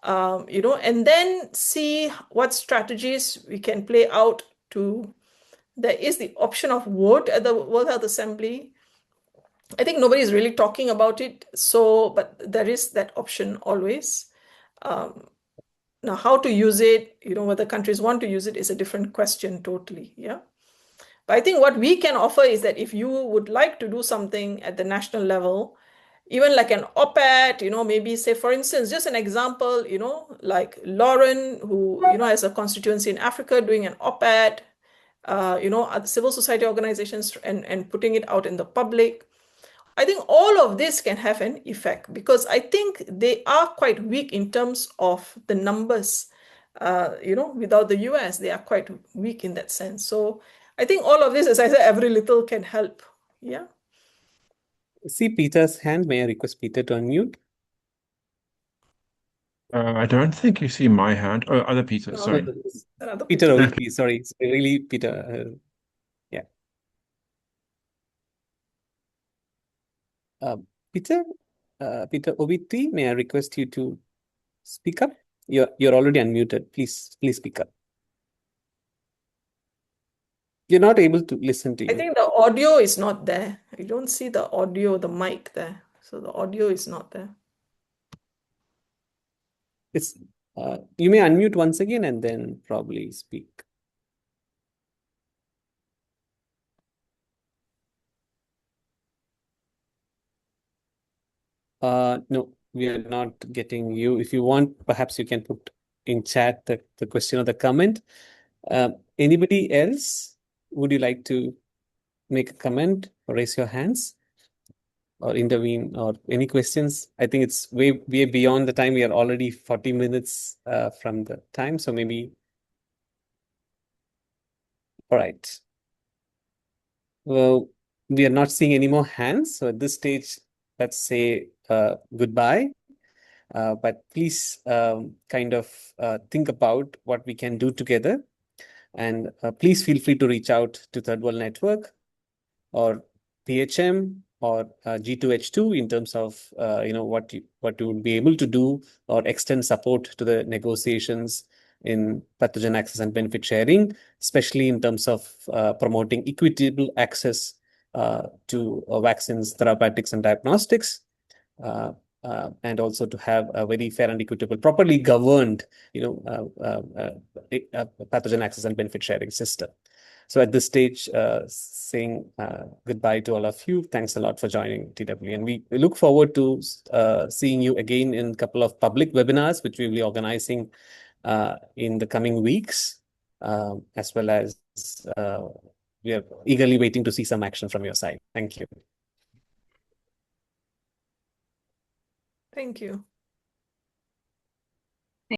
and then see what strategies we can play out to. There is the option of vote at the World Health Assembly. I think nobody is really talking about it. But there is that option always. Now, how to use it, whether countries want to use it is a different question totally. Yeah. But I think what we can offer is that if you would like to do something at the national level, even like an op-ed, maybe say, for instance, just an example, like Lauren, who, has a constituency in Africa doing an op-ed, civil society organizations and putting it out in the public. I think all of this can have an effect because I think they are quite weak in terms of the numbers. Without the US, they are quite weak in that sense. So I think all of this, as I said, every little can help. Yeah. See Peter's hand. May I request Peter to unmute? I don't think you see my hand. Oh, other Peter, sorry. Peter Ovi, please. Sorry, it's really Peter. Yeah. Peter Ovi, may I request you to speak up? You're already unmuted. Please speak up. You're not able to listen to you. I think the audio is not there. I don't see the audio, the mic there. So the audio is not there. You may unmute once again and then probably speak. No, we are not getting you. If you want, perhaps you can put in chat the question or the comment. Anybody else? Would you like to make a comment or raise your hands or intervene or any questions? I think it's way beyond the time. We are already 40 minutes from the time. So maybe. All right. Well, we are not seeing any more hands. So at this stage, let's say goodbye. But please kind of think about what we can do together. And please feel free to reach out to Third World Network or PHM or G2H2 in terms of what you would be able to do or extend support to the negotiations in pathogen access and benefit sharing, especially in terms of promoting equitable access to vaccines, therapeutics, and diagnostics. And also to have a very fair and equitable, properly governed, pathogen access and benefit sharing system. So at this stage, saying goodbye to all of you. Thanks a lot for joining TW. And we look forward to seeing you again in a couple of public webinars, which we'll be organizing in the coming weeks, as well as we are eagerly waiting to see some action from your side. Thank you. Thank you.